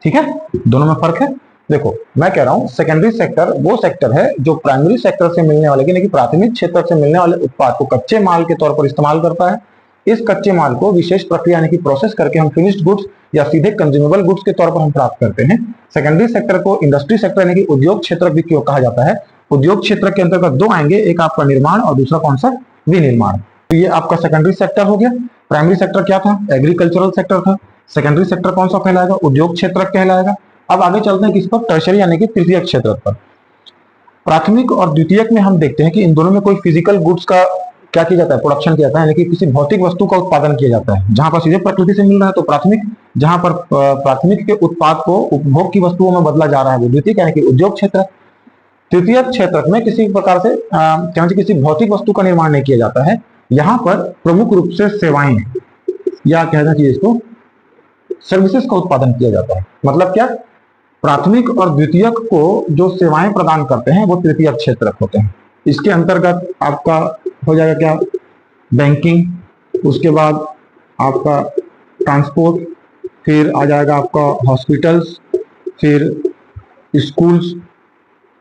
ठीक है, दोनों में फर्क है। देखो मैं कह रहा हूं सेकेंडरी सेक्टर वो सेक्टर है जो प्राइमरी सेक्टर से मिलने वाले, यानी कि प्राथमिक क्षेत्र से मिलने वाले उत्पाद को कच्चे माल के तौर पर इस्तेमाल करता है। इस कच्चे माल को विशेष प्रक्रिया यानी कि प्रोसेस करके हम फिनिश्ड गुड्स या सीधे कंज्यूमेबल गुड्स के तौर पर हम प्राप्त करते हैं। सेकेंडरी सेक्टर को इंडस्ट्री सेक्टर यानी कि उद्योग क्षेत्र भी क्यों कहा जाता है। उद्योग क्षेत्र के अंतर्गत दो आएंगे, एक आपका निर्माण और दूसरा कौन सा, विनिर्माण। तो ये आपका सेकेंडरी सेक्टर हो गया। प्राइमरी सेक्टर क्या था, एग्रीकल्चरल सेक्टर था। सेकेंडरी सेक्टर कौन सा कहलाएगा, उद्योग क्षेत्र कहलाएगा। अब आगे चलते हैं किस पर, टर्शरी यानी कि तृतीयक क्षेत्र पर। प्राथमिक और द्वितीयक में हम देखते हैं कि इन दोनों में कोई फिजिकल गुड्स का क्या किया जाता है, प्रोडक्शन किया जाता है, यानी कि किसी भौतिक वस्तु का उत्पादन किया जाता है। जहां पर सीधे प्रकृति से मिल रहा है तो प्राथमिक, जहां पर प्राथमिक के उत्पाद को उपभोग की वस्तुओं में बदला जा रहा है वो द्वितीयक यानी कि उद्योग क्षेत्र। तृतीयक क्षेत्र में किसी प्रकार से किसी भौतिक वस्तु का निर्माण नहीं किया जाता है। यहाँ पर प्रमुख रूप से सेवाएं या कहना चाहिए इसको सर्विसेज का उत्पादन किया जाता है। मतलब क्या, प्राथमिक और द्वितीयक को जो सेवाएं प्रदान करते हैं वो तृतीयक क्षेत्र होते हैं। इसके अंतर्गत आपका हो जाएगा क्या, बैंकिंग, उसके बाद आपका ट्रांसपोर्ट, फिर आ जाएगा आपका हॉस्पिटल्स, फिर स्कूल्स।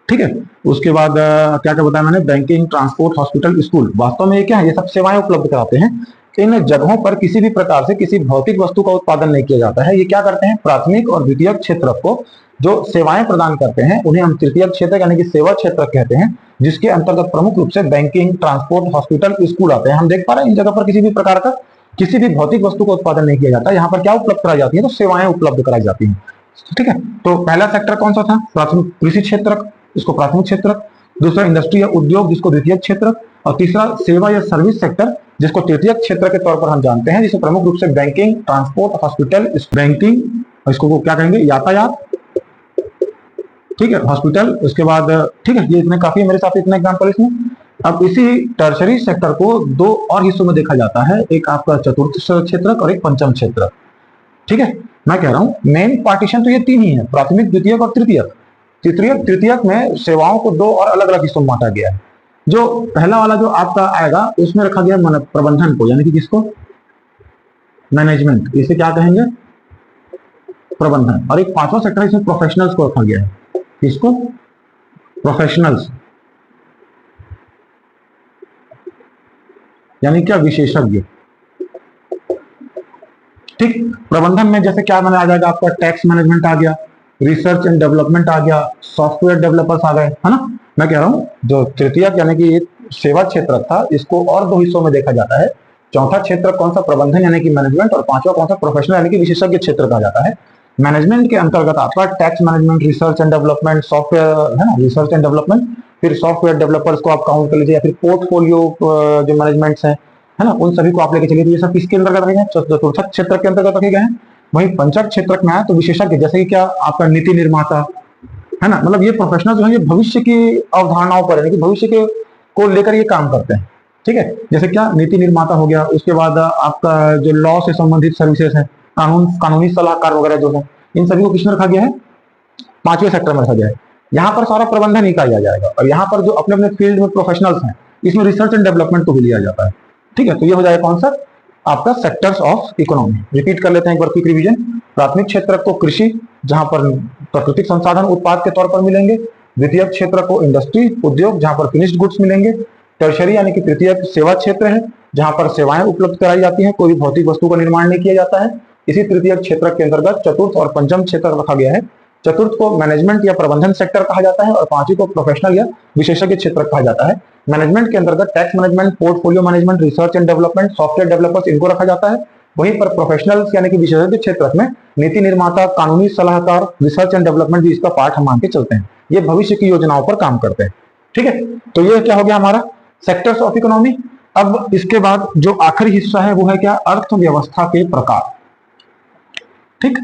ठीक है, उसके बाद क्या क्या बताया मैंने, बैंकिंग, ट्रांसपोर्ट, हॉस्पिटल, स्कूल। वास्तव में ये क्या है, ये सब सेवाएं उपलब्ध कराते हैं। इन जगहों पर किसी भी प्रकार से किसी भौतिक वस्तु का उत्पादन नहीं किया जाता है। ये क्या करते हैं, प्राथमिक और द्वितीयक क्षेत्र को जो सेवाएं प्रदान करते हैं उन्हें हम तृतीयक क्षेत्र यानी कि सेवा क्षेत्र कहते हैं, जिसके अंतर्गत प्रमुख रूप से बैंकिंग, ट्रांसपोर्ट, हॉस्पिटल, स्कूल आते हैं। हम देख पा रहे हैं इन जगह पर किसी भी प्रकार का किसी भी भौतिक वस्तु का उत्पादन नहीं किया जाता। यहाँ पर क्या उपलब्ध कराई जाती है, तो सेवाएं उपलब्ध कराई जाती हैं। ठीक है, तो पहला सेक्टर कौन सा था, प्राथमिक कृषि क्षेत्र, इसको प्राथमिक क्षेत्र। दूसरा इंडस्ट्री या उद्योग, जिसको द्वितीयक क्षेत्र। और तीसरा सेवा या सर्विस सेक्टर, जिसको तृतीयक क्षेत्र के तौर पर हम जानते हैं, जिसे प्रमुख रूप से बैंकिंग, ट्रांसपोर्ट, हॉस्पिटल, बैंकिंग, इसको क्या कहेंगे, यातायात। ठीक है, हॉस्पिटल, उसके बाद ठीक है, ये इतने काफी है मेरे साथ, इतने एग्जाम्पल इसमें। अब इसी टर्शरी सेक्टर को दो और हिस्सों में देखा जाता है, एक आपका चतुर्थ क्षेत्रक और एक पंचम क्षेत्रक। ठीक है, मैं कह रहा हूं मेन पार्टीशन तो ये तीन ही है, प्राथमिक, द्वितीयक और तृतीयक। तृतीयक में सेवाओं को दो और अलग अलग हिस्सों में बांटा गया है। जो पहला वाला जो आपका आएगा उसमें रखा गया प्रबंधन को, यानी कि किसको, मैनेजमेंट, इसे क्या कहेंगे, प्रबंधन। और एक पांचवा सेक्टर है, इसमें प्रोफेशनल्स को रखा गया है, किसको, प्रोफेशनल्स, यानी क्या, विशेषज्ञ। ठीक, प्रबंधन में जैसे क्या मैंने आ जाएगा आपका टैक्स मैनेजमेंट आ गया, रिसर्च एंड डेवलपमेंट आ गया, सॉफ्टवेयर डेवलपर्स आ गए, है ना। मैं कह रहा हूं जो तृतीयक यानी कि सेवा क्षेत्र था, इसको और दो हिस्सों में देखा जाता है। चौथा क्षेत्र कौन सा, प्रबंधन यानी कि मैनेजमेंट, और पांचवा कौन सा, प्रोफेशनल यानी कि विशेषज्ञ क्षेत्र कहा जाता है। मैनेजमेंट के अंतर्गत आपका tax management, research and development, software है ना, रिसर्च एंड डेवलपमेंट, फिर सॉफ्टवेयर डेवलपर्स को आप काउंट कर लीजिए, या फिर पोर्टफोलियो जो मैनेजमेंट्स है ना, उन सभी को आप लेके चलिए। तो ये सब किसके अंतर्गत रखे गए, चतुर्थ क्षेत्र के अंतर्गत रखे गए हैं। वहीं पंचम क्षेत्र में आया तो विशेषज्ञ, जैसे कि क्या आपका नीति निर्माता, है ना, मतलब ये प्रोफेशनल जो है ये भविष्य की अवधारणाओं पर, यानी कि भविष्य के को लेकर ये काम करते हैं। ठीक है, जैसे क्या नीति निर्माता हो गया, उसके बाद आपका जो लॉ से संबंधित सर्विसेज है, कानूनी सलाहकार वगैरह जो है, इन सभी को किसमें रखा गया है, पांचवें सेक्टर में रखा गया है। यहाँ पर सारा प्रबंधन ही किया जाएगा, और यहाँ पर जो अपने अपने फील्ड में प्रोफेशनल्स हैं, इसमें रिसर्च एंड डेवलपमेंट को भी लिया जाता है। ठीक है, तो ये हो जाएगा कौन सा आपका सेक्टर्स ऑफ इकोनॉमी। रिपीट कर लेते हैं एक बार क्विक रिवीजन। प्राथमिक क्षेत्र को कृषि, जहां पर प्राकृतिक संसाधन उत्पाद के तौर पर मिलेंगे। द्वितीय क्षेत्र को इंडस्ट्री, उद्योग, जहां पर फिनिश्ड गुड्स मिलेंगे। टर्शरी यानी कि तृतीय सेवा क्षेत्र है, जहां पर सेवाएं उपलब्ध कराई जाती हैं, कोई भी भौतिक वस्तु का निर्माण नहीं किया जाता है। इसी तृतीय क्षेत्र के अंतर्गत चतुर्थ और पंचम क्षेत्र रखा गया है। चतुर्थ को मैनेजमेंट या प्रबंधन सेक्टर कहा जाता है, और पांचवी को प्रोफेशनल या विशेषज्ञ क्षेत्र कहा जाता है। मैनेजमेंट के अंतर्गत tax management, portfolio management, research and development, software developers, इनको रखा जाता है। वहीं पर प्रोफेशनल्स यानी कि विशेषज्ञ क्षेत्र में नीति निर्माता, कानूनी सलाहकार, रिसर्च एंड डेवलपमेंट भी इसका पार्ट हम मान के चलते हैं। ये भविष्य की योजनाओं पर काम करते हैं। ठीक है, तो ये क्या हो गया हमारा सेक्टर्स ऑफ इकोनॉमी। अब इसके बाद जो आखिरी हिस्सा है वो है क्या, अर्थव्यवस्था के प्रकार। ठीक,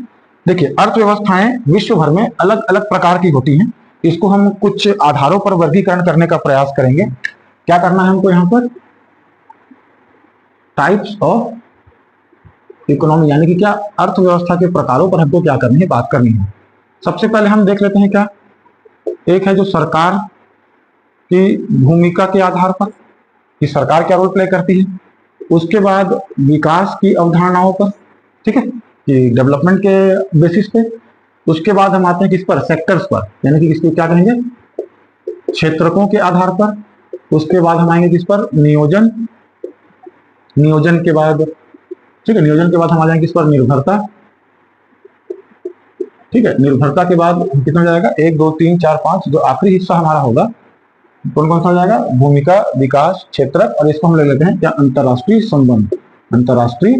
देखिए अर्थव्यवस्थाएं विश्व भर में अलग अलग प्रकार की होती हैं। इसको हम कुछ आधारों पर वर्गीकरण करने का प्रयास करेंगे। क्या करना है हमको यहाँ पर, टाइप्स ऑफ इकोनॉमी, यानी कि क्या अर्थव्यवस्था के प्रकारों पर हमको क्या करनी है, बात करनी है। सबसे पहले हम देख लेते हैं क्या, एक है जो सरकार की भूमिका के आधार पर कि सरकार क्या रोल प्ले करती है। उसके बाद विकास की अवधारणाओं पर, ठीक है, कि डेवलपमेंट के बेसिस पे। उसके बाद हम आते हैं किस पर, सेक्टर्स पर, यानी कि इसको क्या कहेंगे, क्षेत्रकों के आधार पर। उसके बाद हम आएंगे किस पर, नियोजन। नियोजन के बाद, ठीक है, नियोजन के बाद हम आ जाएंगे किस पर, निर्भरता। ठीक है, निर्भरता के बाद कितना जाएगा, 1 2 3 4 5, जो आखिरी हिस्सा हमारा होगा कौन कौन सा हो जाएगा, भूमिका, विकास, क्षेत्र, और इसको हम ले लेते हैं क्या, अंतरराष्ट्रीय संबंध। अंतरराष्ट्रीय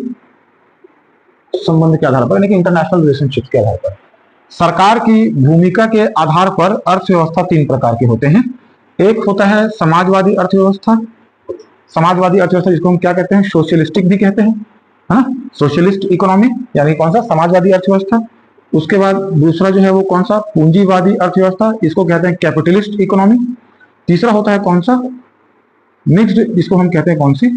संबंध के आधार पर, यानी कि इंटरनेशनल रिलेशनशिप के आधार पर। सरकार की भूमिका के आधार पर अर्थव्यवस्था 3 प्रकार के होते हैं। एक होता है समाजवादी अर्थव्यवस्था। समाजवादी अर्थव्यवस्था जिसको हम क्या कहते हैं, सोशलिस्टिक भी कहते हैं, है ना, सोशलिस्ट इकोनॉमी, यानी कौन सा, समाजवादी अर्थव्यवस्था। उसके बाद दूसरा जो है वो कौन सा, पूंजीवादी अर्थव्यवस्था, इसको कहते हैं कैपिटलिस्ट इकोनॉमी। तीसरा होता है कौन सा, मिक्स्ड, इसको हम कहते हैं कौन सी,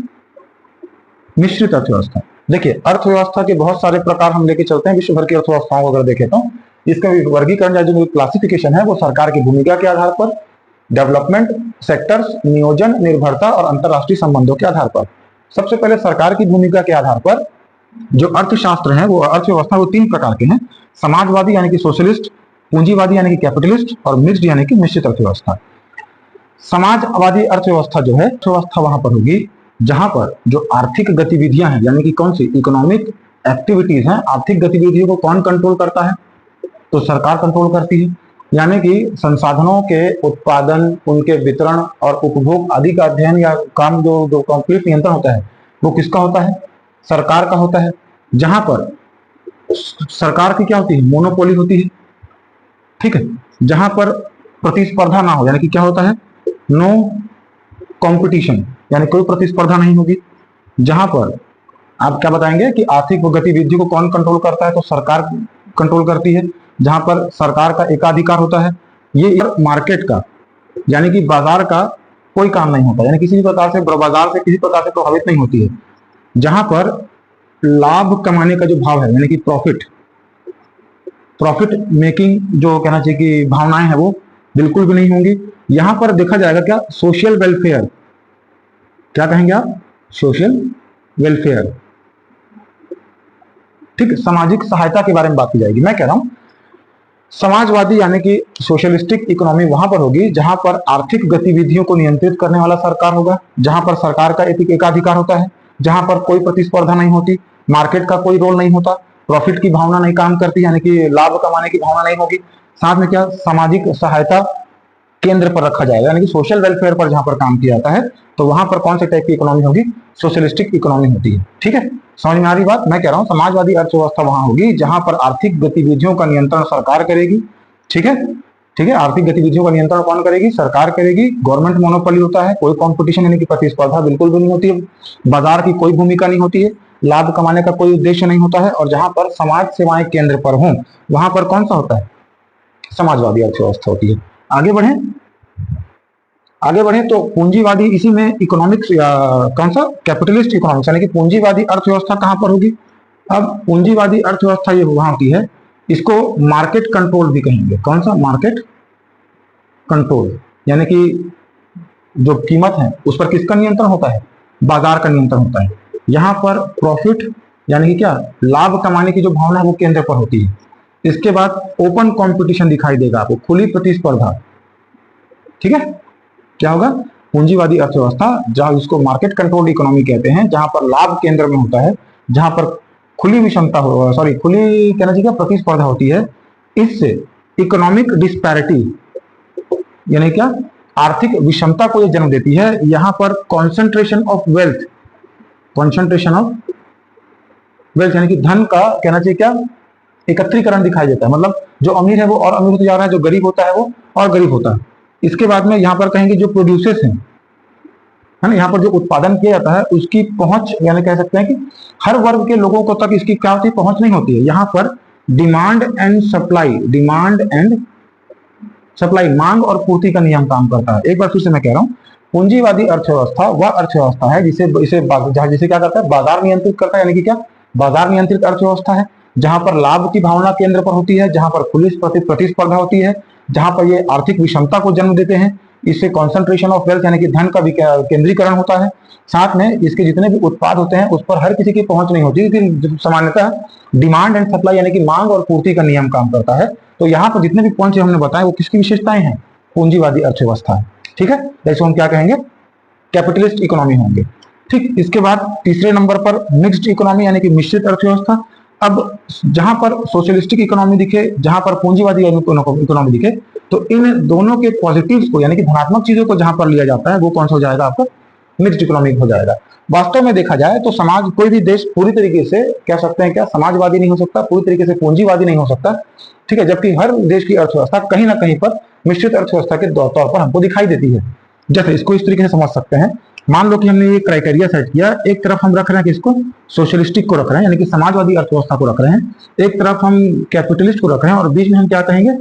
मिश्रित अर्थव्यवस्था। देखिए अर्थव्यवस्था के बहुत सारे प्रकार हम लेके चलते हैं विश्व भर की अर्थव्यवस्थाओं को अगर देखें तो इसका वर्गीकरण या जो क्लासिफिकेशन है वो सरकार की भूमिका के आधार पर, डेवलपमेंट, सेक्टर्स, नियोजन, निर्भरता और अंतरराष्ट्रीय संबंधों के आधार पर। सबसे पहले सरकार की भूमिका के आधार पर जो अर्थशास्त्र है वो अर्थव्यवस्था वो 3 प्रकार के हैं, समाजवादी यानी कि सोशलिस्ट, पूंजीवादी यानी कि कैपिटलिस्ट, और मिक्स्ड यानी कि मिश्रित अर्थव्यवस्था। समाजवादी अर्थव्यवस्था जो है, अर्थव्यवस्था वहां पर होगी जहां पर जो आर्थिक गतिविधियां हैं, यानी कि कौन सी, इकोनॉमिक एक्टिविटीज हैं, आर्थिक गतिविधियों को कौन कंट्रोल करता है, तो सरकार कंट्रोल करती है। यानी कि संसाधनों के उत्पादन, उनके वितरण और उपभोग आदि का अध्ययन या काम जो कंप्लीट नियंत्रण होता है वो किसका होता है, सरकार का होता है। जहां पर सरकार की क्या होती है, मोनोपोली होती है। ठीक है, जहां पर प्रतिस्पर्धा ना हो, यानी कि क्या होता है, नो कंपटीशन, यानी कोई प्रतिस्पर्धा नहीं होगी। जहां पर आप क्या बताएंगे कि आर्थिक गतिविधि को कौन कंट्रोल करता है, तो सरकार कंट्रोल करती है। जहां पर सरकार का एकाधिकार होता है। ये मार्केट का, यानी कि बाजार का कोई काम नहीं होता, यानी किसी भी प्रकार से बाजार से किसी प्रकार से प्रभावित नहीं होती है। जहां पर लाभ कमाने का जो भाव है, यानी कि प्रॉफिट मेकिंग जो कहना चाहिए कि भावनाएं हैं वो बिल्कुल भी नहीं होंगी। यहां पर देखा जाएगा क्या, सोशल वेलफेयर, क्या कहेंगे आप, सोशल वेलफेयर। ठीक, सामाजिक सहायता के बारे में बात की जाएगी। मैं कह रहा हूं समाजवादी यानी कि सोशलिस्टिक इकोनॉमी वहां पर होगी जहां पर आर्थिक गतिविधियों को नियंत्रित करने वाला सरकार होगा, जहां पर सरकार का एकाधिकार होता है, जहां पर कोई प्रतिस्पर्धा नहीं होती, मार्केट का कोई रोल नहीं होता, प्रॉफिट की भावना नहीं काम करती, यानी कि लाभ कमाने की भावना नहीं होगी। साथ में क्या, सामाजिक सहायता केंद्र पर रखा जाएगा, यानी कि सोशल वेलफेयर पर जहां पर काम किया जाता है, तो वहां पर कौन से टाइप की इकोनॉमी होगी, सोशलिस्टिक इकोनॉमी होती है। ठीक है, समझ में आ रही बात। मैं कह रहा हूं समाजवादी अर्थव्यवस्था वहां होगी जहां पर आर्थिक गतिविधियों का नियंत्रण सरकार करेगी। ठीक है, ठीक है, आर्थिक गतिविधियों का नियंत्रण कौन करेगी, सरकार करेगी। गवर्नमेंट मोनोपोली होता है, कोई कंपटीशन यानी कि प्रतिस्पर्धा बिल्कुल भी नहीं होती है, बाजार की कोई भूमिका नहीं होती है, लाभ कमाने का कोई उद्देश्य नहीं होता है, और जहां पर समाज सेवाएं केंद्र पर हों वहां पर कौन सा होता है, समाजवादी अर्थव्यवस्था होती है। आगे बढ़े, आगे बढ़े तो पूंजीवादी, इसी में इकोनॉमिक्स या कौन सा, कैपिटलिस्ट इकोनॉमिक्स, यानी कि पूंजीवादी अर्थव्यवस्था कहां पर होगी। अब पूंजीवादी अर्थव्यवस्था ये वहां होती है, इसको मार्केट कंट्रोल भी कहेंगे। कौन सा, मार्केट कंट्रोल, यानी कि जो कीमत है उस पर किसका नियंत्रण होता है? बाजार का नियंत्रण होता है। यहाँ पर प्रॉफिट यानी कि क्या, लाभ कमाने की जो भावना है वो केंद्र पर होती है। इसके बाद ओपन कंपटीशन दिखाई देगा आपको, खुली प्रतिस्पर्धा। ठीक है, क्या होगा? पूंजीवादी अर्थव्यवस्था, जहां इसको मार्केट कंट्रोल्ड इकोनॉमी कहते हैं, जहां पर लाभ केंद्र में होता है, जहां पर खुली विषमता हो, सॉरी खुली कहना चाहिए, प्रतिस्पर्धा होती है। इससे इकोनॉमिक डिस्पैरिटी यानी क्या, आर्थिक विषमता को ये जन्म देती है। यहां पर concentration of wealth, concentration of wealth यानी कि धन का कहना चाहिए क्या, एकत्रीकरण दिखाई देता है। मतलब जो अमीर है वो और अमीर होता जा रहा है, जो गरीब होता है वो और गरीब होता है। इसके बाद में यहाँ पर कहेंगे जो प्रोड्यूसर्स हैं, है ना, यहाँ पर जो उत्पादन किया जाता है उसकी पहुंच, यानी कह सकते हैं कि हर वर्ग के लोगों को तक इसकी क्या होती है, पहुंच नहीं होती है। यहाँ पर demand and supply, demand and supply, मांग और पूर्ति का नियम काम करता है। एक बार फिर से मैं कह रहा हूँ, पूंजीवादी अर्थव्यवस्था वह अर्थव्यवस्था है जिसे जिसे क्या करता है, बाजार नियंत्रित करता है। यानी कि क्या, बाजार नियंत्रित अर्थव्यवस्था है, जहां पर लाभ की भावना केंद्र पर होती है, जहां पर खुली प्रतिस्पर्धा होती है, जहां पर ये आर्थिक विषमता को जन्म देते हैं। इससे कॉन्सेंट्रेशन ऑफ वेल्थ यानी कि धन का केंद्रीकरण होता है। साथ में इसके जितने भी उत्पाद होते हैं उस पर हर किसी की पहुंच नहीं होती, लेकिन सामान्यतः डिमांड एंड सप्लाई यानी कि मांग और पूर्ति का नियम काम करता है। तो यहाँ पर जितने भी पॉइंट्स हमने बताए वो किसकी विशेषताएं हैं? पूंजीवादी अर्थव्यवस्था है। ठीक है, जैसे हम क्या कहेंगे, कैपिटलिस्ट इकोनॉमी होंगे। ठीक, इसके बाद तीसरे नंबर पर मिक्स्ड इकोनॉमी यानी कि मिश्रित अर्थव्यवस्था। अब जहां पर सोशलिस्टिक इकोनॉमी दिखे, जहां पर पूंजीवादी इकोनॉमी दिखे, तो इन दोनों के पॉजिटिव्स को यानी कि धनात्मक चीजों को जहां पर लिया जाता है वो कौन सा हो जाएगा आपका? मिक्स्ड इकोनॉमिक हो जाएगा। वास्तव में देखा जाए तो समाज, कोई भी देश पूरी तरीके से कह सकते हैं क्या, समाजवादी नहीं हो सकता, पूरी तरीके से पूंजीवादी नहीं हो सकता। ठीक है, जबकि हर देश की अर्थव्यवस्था कहीं ना कहीं पर मिश्रित अर्थव्यवस्था के तौर पर हमको दिखाई देती है। जैसे इसको इस तरीके से समझ सकते हैं, मान लो कि हमने ये क्राइटेरिया सेट किया, एक तरफ हम रख रहे हैं किसको, सोशलिस्टिक को रख रहे हैं यानी कि समाजवादी अर्थव्यवस्था को रख रहे हैं, एक तरफ हम कैपिटलिस्ट को रख रहे हैं, और बीच में हम क्या कहेंगे,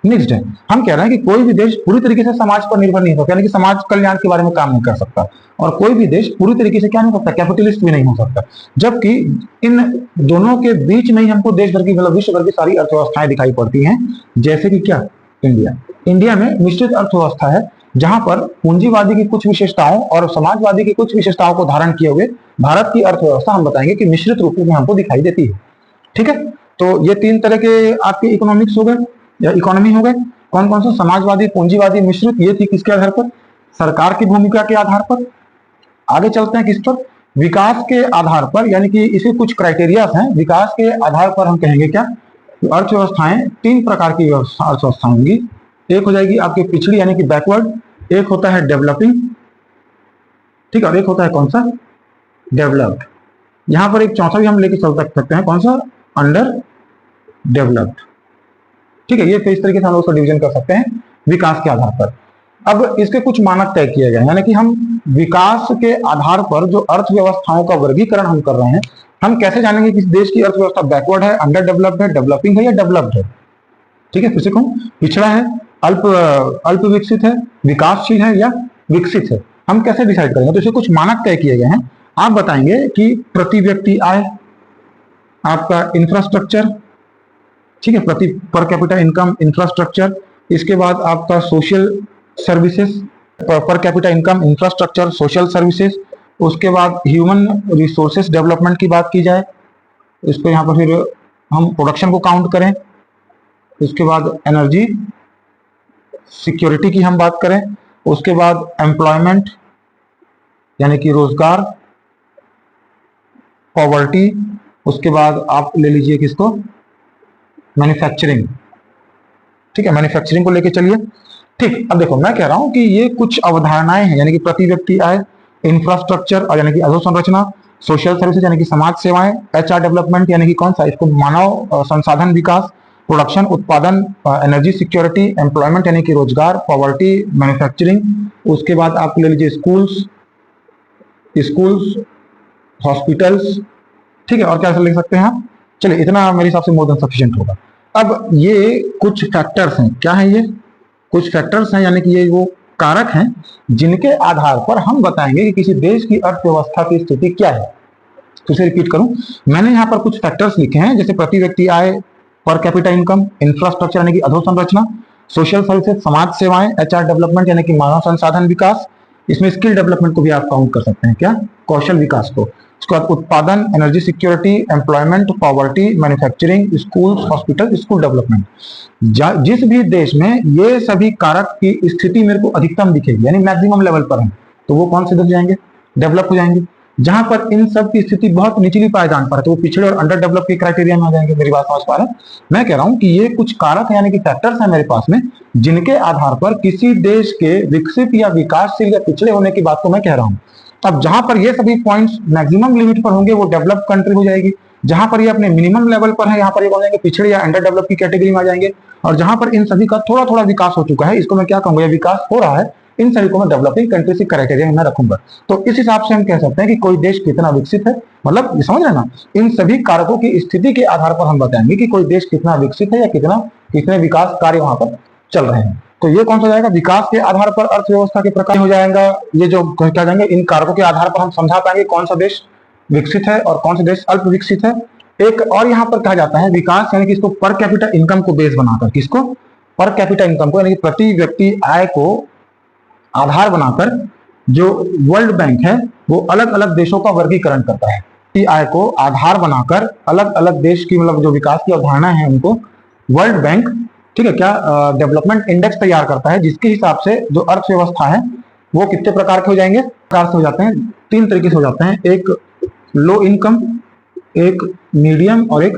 मिक्स्ड है। हम कह रहे हैं कि कोई भी देश पूरी तरीके से समाज पर निर्भर नहीं हो सकता, यानी कि समाज कल्याण के बारे में काम नहीं कर सकता, और कोई भी देश पूरी तरीके से क्या नहीं हो सकता, कैपिटलिस्ट भी नहीं हो सकता। जबकि इन दोनों के बीच में ही हमको देश भर की, मतलब विश्व भर की सारी अर्थव्यवस्थाएं दिखाई पड़ती हैं। जैसे कि क्या, इंडिया में मिश्रित अर्थव्यवस्था है, जहां पर पूंजीवादी की कुछ विशेषताओं और समाजवादी की कुछ विशेषताओं को धारण किए हुए भारत की अर्थव्यवस्था हम बताएंगे कि मिश्रित रूप में हमको दिखाई देती है। ठीक है, तो ये तीन तरह के आपके इकोनॉमिक्स हो गए या इकोनॉमी हो गए। कौन कौन सा? समाजवादी, पूंजीवादी, मिश्रित। ये थी किसके आधार पर? सरकार की भूमिका के आधार पर। आगे चलते हैं किस पर? विकास के आधार पर, यानी कि इसके कुछ क्राइटेरिया हैं। विकास के आधार पर हम कहेंगे क्या, अर्थव्यवस्थाएं तीन प्रकार की अर्थव्यवस्था होंगी। एक हो जाएगी आपकी पिछड़ी यानी कि बैकवर्ड, एक होता है डेवलपिंग, ठीक है, और एक होता है कौन सा, डेवलप्ड। यहां पर एक चौथा भी हम लेके चल सकते हैं, कौन सा, अंडर डेवलप्ड। ठीक है, ये इस तरीके से हम उसको डिवीजन कर सकते हैं विकास के आधार पर। अब इसके कुछ मानक तय किए गए, यानी कि हम विकास के आधार पर जो अर्थव्यवस्थाओं का वर्गीकरण हम कर रहे हैं, हम कैसे जानेंगे कि देश की अर्थव्यवस्था बैकवर्ड है, अंडर डेवलप्ड है, डेवलपिंग है या डेवलप्ड है। ठीक है, फिर से कहूं, पिछड़ा है, अल्प विकसित है, विकासशील है या विकसित है, हम कैसे डिसाइड करेंगे? तो इसके कुछ मानक तय किए गए हैं। आप बताएंगे कि प्रति व्यक्ति आय, आपका इंफ्रास्ट्रक्चर, ठीक है, प्रति पर कैपिटा इनकम, इंफ्रास्ट्रक्चर, इसके बाद आपका social services, per capita income, infrastructure, social services, उसके बाद ह्यूमन रिसोर्सेज डेवलपमेंट की बात की जाए, इसको यहाँ पर फिर हम प्रोडक्शन को काउंट करें, उसके बाद एनर्जी सिक्योरिटी की हम बात करें, उसके बाद एम्प्लॉयमेंट यानी कि रोजगार, पॉवर्टी, उसके बाद आप ले लीजिए किसको, मैन्युफैक्चरिंग। ठीक है, मैन्युफैक्चरिंग को लेके चलिए। ठीक, अब देखो मैं कह रहा हूं कि ये कुछ अवधारणाएं हैं, यानी कि प्रति व्यक्ति आय, इंफ्रास्ट्रक्चर और यानी कि अधोसंरचना, सोशल सर्विसेज यानी कि समाज सेवाएं, एचआर डेवलपमेंट यानी कि कौन सा, इसको मानव संसाधन विकास, प्रोडक्शन उत्पादन, एनर्जी सिक्योरिटी, एम्प्लॉयमेंट यानी कि रोजगार, पॉवर्टी, मैन्युफैक्चरिंग, उसके बाद आप ले लीजिए स्कूल्स, हॉस्पिटल्स। ठीक है, और क्या लिख सकते हैं आप, चलिए इतना मेरे हिसाब से मोर देन सफिशिएंट होगा। अब ये कुछ फैक्टर्स हैं, क्या है ये, कुछ फैक्टर्स हैं, यानी कि ये वो कारक हैं जिनके आधार पर हम बताएंगे कि किसी देश की अर्थव्यवस्था की स्थिति क्या है। तो इसे रिपीट करूं, मैंने यहाँ पर कुछ फैक्टर्स लिखे हैं, जैसे प्रति व्यक्ति आय, पर कैपिटा इनकम, इंफ्रास्ट्रक्चर यानी कि अधोसंरचना, सोशल सर्विसेज समाज सेवाएं, एचआर डेवलपमेंट यानी कि मानव संसाधन विकास, इसमें स्किल डेवलपमेंट को भी आप काउंट कर सकते हैं, क्या कौशल विकास को। उसके बाद उत्पादन, energy security, employment, poverty, manufacturing, school, hospital, school development. जिस भी देश में ये सभी कारक की स्थिति मेरे को अधिकतम दिखेगी यानी मैक्सिमम लेवल पर है तो वो कौन से देश जाएंगे, डेवलप हो जाएंगे। जहां पर इन सब की स्थिति बहुत निचली पायदान पर है तो वो पिछड़े और अंडर डेवलप के क्राइटेरिया में आ जाएंगे। मेरी बात समझ पा रहे हैं? मैं कह रहा हूं कि ये कुछ कारक यानी कि फैक्टर्स हैं मेरे पास में जिनके आधार पर किसी देश के विकसित या विकासशील या पिछड़े होने की बात को मैं कह रहा हूं। अब जहां पर ये सभी पॉइंट्स मैक्सिमम लिमिट पर होंगे वो डेवलप कंट्री हो जाएगी, जहां पर ये अपने मिनिमम लेवल पर है यहाँ पर ये बोल जाएंगे पिछड़े या अंडर डेवलप की कैटेगरी में आ जाएंगे, और जहां पर इन सभी का थोड़ा थोड़ा विकास हो चुका है इसको मैं क्या कहूंगा, विकास हो रहा है, इन सभी को मैं डेवलपिंग कंट्री के क्राइटेरिया में रखूंगा। तो इस हिसाब से हम कह सकते हैं कि कोई देश कितना विकसित है, मतलब समझ रहे ना, इन सभी कारकों की स्थिति के आधार पर हम बताएंगे कि कोई देश कितना विकसित है या कितने विकास कार्य वहां पर चल रहे हैं। तो ये कौन सा जाएगा, विकास के आधार पर अर्थव्यवस्था के प्रकार हो जाएगा। ये जो क्या जाएंगे इन कारकों के आधार पर हम समझा पाएंगे कौन सा देश विकसित है और कौन सा देश अल्प विकसित है। एक और यहाँ पर कहा जाता है विकास यानी कि इसको पर कैपिटा इनकम को बेस बनाकर, किसको, पर कैपिटा इनकम को यानी कि प्रति व्यक्ति आय को आधार बनाकर जो वर्ल्ड बैंक है वो अलग अलग देशों का वर्गीकरण करता है। आय को आधार बनाकर अलग अलग देश की मतलब जो विकास की अवधारणा है उनको वर्ल्ड बैंक, ठीक है, क्या डेवलपमेंट इंडेक्स तैयार करता है जिसके हिसाब से जो अर्थव्यवस्था है वो कितने प्रकार के हो जाएंगे, प्रकार से हो जाते हैं, 3 तरीके से हो जाते हैं, एक लो इनकम, एक मीडियम और एक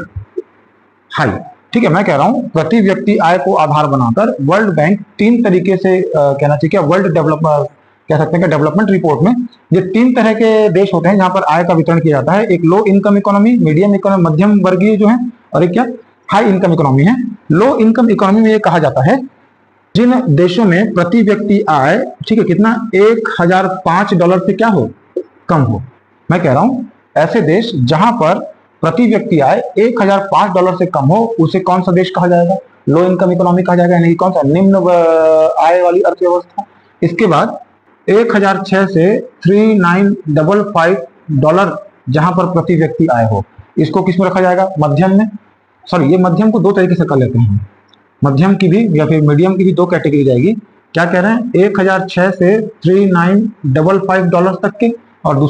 हाई। ठीक है, मैं कह रहा हूं प्रति व्यक्ति आय को आधार बनाकर वर्ल्ड बैंक 3 तरीके से कहना चाहिए, वर्ल्ड डेवलपमेंट कह सकते हैं कि डेवलपमेंट रिपोर्ट में ये 3 तरह के देश होते हैं जहां पर आय का वितरण किया जाता है। एक low income economy, medium economy मध्यम वर्गीय जो है, और एक क्या हाई इनकम इकोनॉमी है। लो इनकम इकोनॉमी में ये कहा जाता है जिन देशों में प्रति व्यक्ति आय, ठीक है, कितना $1005 से क्या हो, कम हो। मैं कह रहा हूं ऐसे देश जहां पर प्रति व्यक्ति आय $1005 से कम हो उसे कौन सा देश कहा जाएगा, लो इनकम इकोनॉमी कहा जाएगा, यानी कौन सा, निम्न आय वाली अर्थव्यवस्था। इसके बाद 1006 से $3955 जहां पर प्रति व्यक्ति आय हो, इसको किस में रखा जाएगा, मध्यम में। सॉरी, ये मध्यम को 2 तरीके से कर लेते हैं, मध्यम की भी या फिर मीडियम की भी 2 कैटेगरी जाएगी। क्या कह रहे हैं, 1006 से $3955 तक के, और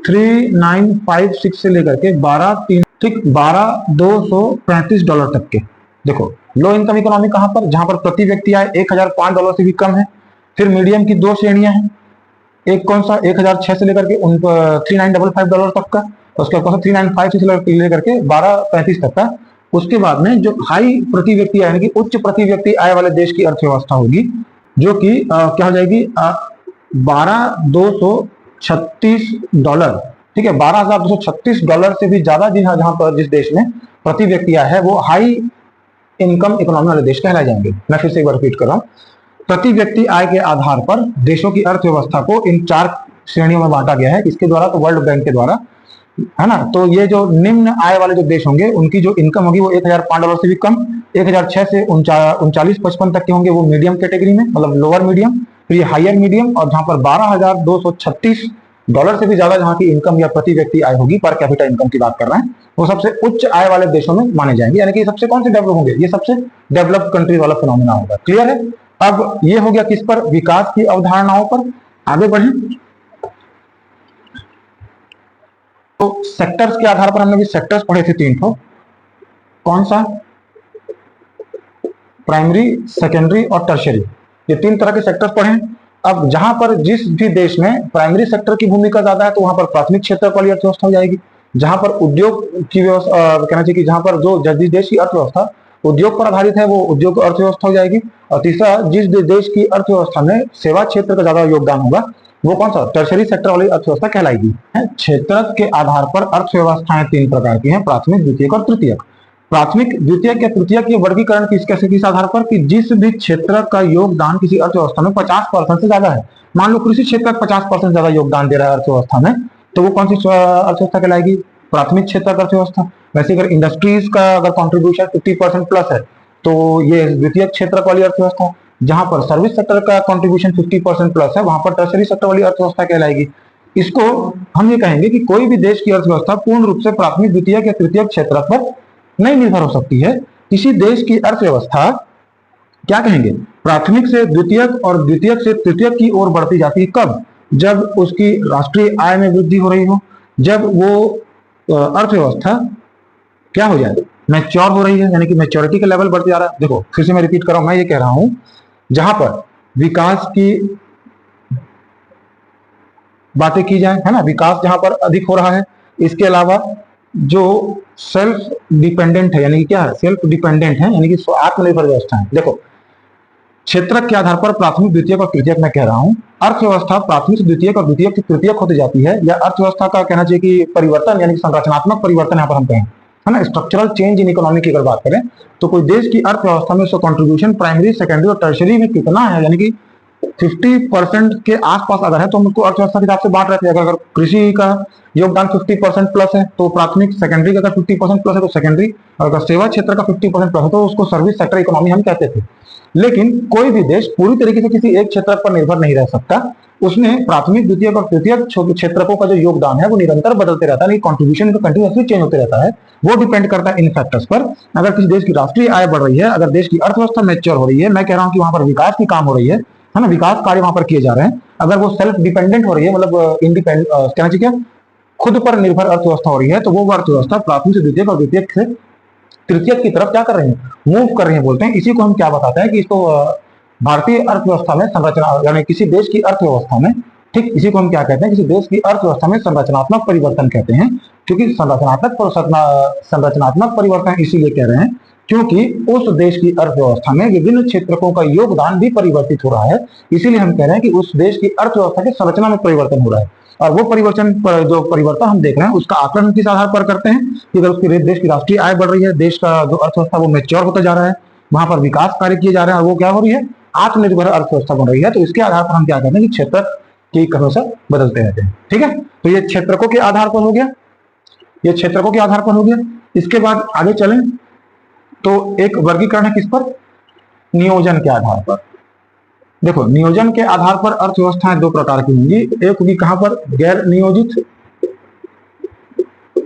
3956 से लेकर के 12235 तक के। देखो लो इनकम इकोनॉमी कहां पर, जहां पर प्रति व्यक्ति आय $1005 से भी कम है। फिर मीडियम की 2 श्रेणियां हैं, एक कौन सा 1006 से लेकर के $3955 तक का, उसके बाद 395 से लेकर के 1235 तक का। उसके बाद में जो हाई प्रति व्यक्ति आय यानी कि उच्च प्रति व्यक्ति आय वाले देश की अर्थव्यवस्था होगी जो कि क्या हो जाएगी, $12236, ठीक है, $12236 से भी ज्यादा जहां पर जिस देश में प्रति व्यक्ति आय है वो हाई इनकम इकोनॉमी वाले देश कहलाए जाएंगे। मैं फिर से एक बार रिपीट कर रहा हूं, प्रति व्यक्ति आय के आधार पर देशों की अर्थव्यवस्था को इन 4 श्रेणियों में बांटा गया है। इसके द्वारा तो वर्ल्ड बैंक के द्वारा, है ना। तो ये जो निम्न आय वाले जो देश होंगे उनकी जो इनकम होगी वो $1005 से भी कम, 1006 से 3955 तक के होंगे वो मीडियम कैटेगरी में, मतलब लोअर मीडियम। फिर ये हायर मीडियम, और जहां पर $12236 से भी ज्यादा जहां की इनकम या प्रति व्यक्ति आय होगी, पर कैपिटा इनकम की बात कर रहे हैं, वो सबसे उच्च आय वाले देशों में माने जाएंगे, यानी कि सबसे कौन से डेवलप होंगे, ये सबसे डेवलप कंट्री वाला फिनोमिना होगा। क्लियर है। अब ये हो गया किस पर, विकास की अवधारणाओं पर। आगे बढ़े तो सेक्टर्स के आधार पर हमने भी सेक्टर्स पढ़े थे 3 ठो, कौन सा, प्राइमरी, सेकेंडरी और टर्शियरी, ये 3 तरह के सेक्टर्स पढ़े। अब जहां पर जिस भी देश में प्राइमरी सेक्टर की भूमिका ज्यादा है तो वहां पर प्राथमिक क्षेत्र वाली अर्थव्यवस्था हो जाएगी। जहां पर उद्योग की व्यवस्था कहना चाहिए कि जहां पर जो जिस देश की अर्थव्यवस्था उद्योग पर आधारित है वो उद्योग अर्थव्यवस्था हो जाएगी। और तीसरा, जिस देश की अर्थव्यवस्था में सेवा क्षेत्र का ज्यादा योगदान होगा वो कौन सा, टर्शरी सेक्टर वाली अर्थव्यवस्था कहलाएगी। क्षेत्र के आधार पर अर्थव्यवस्थाएं 3 प्रकार की हैं, प्राथमिक, द्वितीयक और तृतीयक। प्राथमिक, द्वितीयक या तृतीयक के वर्गीकरण किस आधार पर, कि जिस भी क्षेत्र का योगदान किसी अर्थव्यवस्था में 50% से ज्यादा है। मान लो कृषि क्षेत्र 50% ज्यादा योगदान दे रहा है अर्थव्यवस्था में, तो वो कौन सी अर्थव्यवस्था कहलाएगी, प्राथमिक क्षेत्र की अर्थव्यवस्था। वैसे अगर इंडस्ट्रीज का अगर कॉन्ट्रीब्यूशन 50% प्लस है तो ये द्वितीय क्षेत्र वाली अर्थव्यवस्था। जहां पर सर्विस सेक्टर का कंट्रीब्यूशन 50% प्लस है वहां पर टर्शरी सेक्टर वाली अर्थव्यवस्था कहलाएगी। इसको हम ये कहेंगे कि कोई भी देश की अर्थव्यवस्था पूर्ण रूप से प्राथमिक, द्वितीयक या तृतीयक क्षेत्र पर नहीं निर्भर हो सकती है। किसी देश की अर्थव्यवस्था क्या कहेंगे, प्राथमिक से द्वितीयक और द्वितीयक से तृतीयक की ओर बढ़ती जाती है। कब? जब उसकी राष्ट्रीय आय में वृद्धि हो रही हो, जब वो अर्थव्यवस्था क्या हो जाए, मैच्योर हो रही है, यानी कि मैच्योरिटी का लेवल बढ़ते जा रहा है। देखो फिर से मैं रिपीट कर रहा हूं, मैं ये कह रहा हूं जहां पर विकास की बातें की जाए, है ना, विकास जहां पर अधिक हो रहा है, इसके अलावा जो सेल्फ डिपेंडेंट है, यानी कि क्या है, सेल्फ डिपेंडेंट है, यानी कि आत्मनिर्भर व्यवस्था है। देखो क्षेत्रक के आधार पर प्राथमिक, द्वितीयक और तृतीयक मैं कह रहा हूं, अर्थव्यवस्था प्राथमिक से द्वितीयक और द्वितीयक से तृतीयक होती जाती है, या अर्थव्यवस्था का कहना चाहिए कि परिवर्तन, यानी कि संरचनात्मक परिवर्तन यहाँ पर हम कहें, है ना, स्ट्रक्चरल चेंज इन इकोनॉमी की अगर बात करें तो कोई देश की अर्थव्यवस्था में उसका कंट्रीब्यूशन प्राइमरी, सेकेंडरी और टर्शरी में कितना है, यानी कि 50% के आसपास अगर है तो हम उसको अर्थव्यवस्था के हिसाब से बांट रहे थे। अगर कृषि का योगदान 50% प्लस है तो प्राथमिक, सेकेंडरी का अगर 50% प्लस है तो सेकेंडरी, और अगर सेवा क्षेत्र का 50% प्लस है तो उसको सर्विस सेक्टर इकोनॉमी हम कहते थे। लेकिन कोई भी देश पूरी तरीके से किसी एक क्षेत्र पर निर्भर नहीं रह सकता, उसने प्राथमिक, द्वितीयक और तृतीयक क्षेत्रकों का जो योगदान है वो निरंतर बदलते रहता है, कॉन्ट्रीब्यूशन का कंटिन्यूसली चेंज होते रहता है। वो डिपेंड करता है इन फैक्टर्स पर। अगर किसी देश की राष्ट्रीय आय बढ़ रही है, अगर देश की अर्थव्यवस्था मैच्योर हो रही है, मैं कह रहा हूं कि वहां पर विकास की काम हो रही है ना, विकास कार्य वहां पर किए जा रहे हैं, अगर वो सेल्फ डिपेंडेंट हो रही है, मतलब इंडिपेंडेंट कहना चाहिए क्या, खुद पर निर्भर अर्थव्यवस्था हो रही है, तो वो अर्थव्यवस्था प्राथमिक से द्वितीयक और द्वितीयक से तृतीयक की तरफ क्या कर रहे हैं, मूव कर रहे हैं बोलते हैं। इसी को हम क्या बताते हैं कि इसको भारतीय अर्थव्यवस्था में संरचना, यानी किसी देश की अर्थव्यवस्था में, ठीक इसी को हम क्या कहते हैं, किसी देश की अर्थव्यवस्था में संरचनात्मक परिवर्तन कहते हैं। क्योंकि संरचनात्मक परिवर्तन इसीलिए कह रहे हैं क्योंकि उस देश की अर्थव्यवस्था में विभिन्न क्षेत्रकों का योगदान भी परिवर्तित हो रहा है, इसीलिए हम कह रहे हैं कि उस देश की अर्थव्यवस्था की संरचना में परिवर्तन हो रहा है। और वो जो परिवर्तन हम देख रहे हैं उसका आकलन हम किस आधार पर करते हैं कि अगर उसकी देश की राष्ट्रीय आय बढ़ रही है, देश का जो अर्थव्यवस्था वो मैच्योर होता जा रहा है, वहां पर विकास कार्य किए जा रहे हैं, और वो क्या हो रही है, आत्मनिर्भर अर्थव्यवस्था बन रही है, तो इसके आधार पर हम क्या कहते हैं कि क्षेत्र की क्रमशः बदलते रहते हैं। ठीक है, तो ये क्षेत्रकों के आधार पर हो गया, ये क्षेत्रकों के आधार पर हो गया। इसके बाद आगे चलें तो एक वर्गीकरण है किस पर, नियोजन के आधार पर। देखो नियोजन के आधार पर अर्थव्यवस्थाएं दो प्रकार की होंगी, एक होगी कहां पर, गैर नियोजित,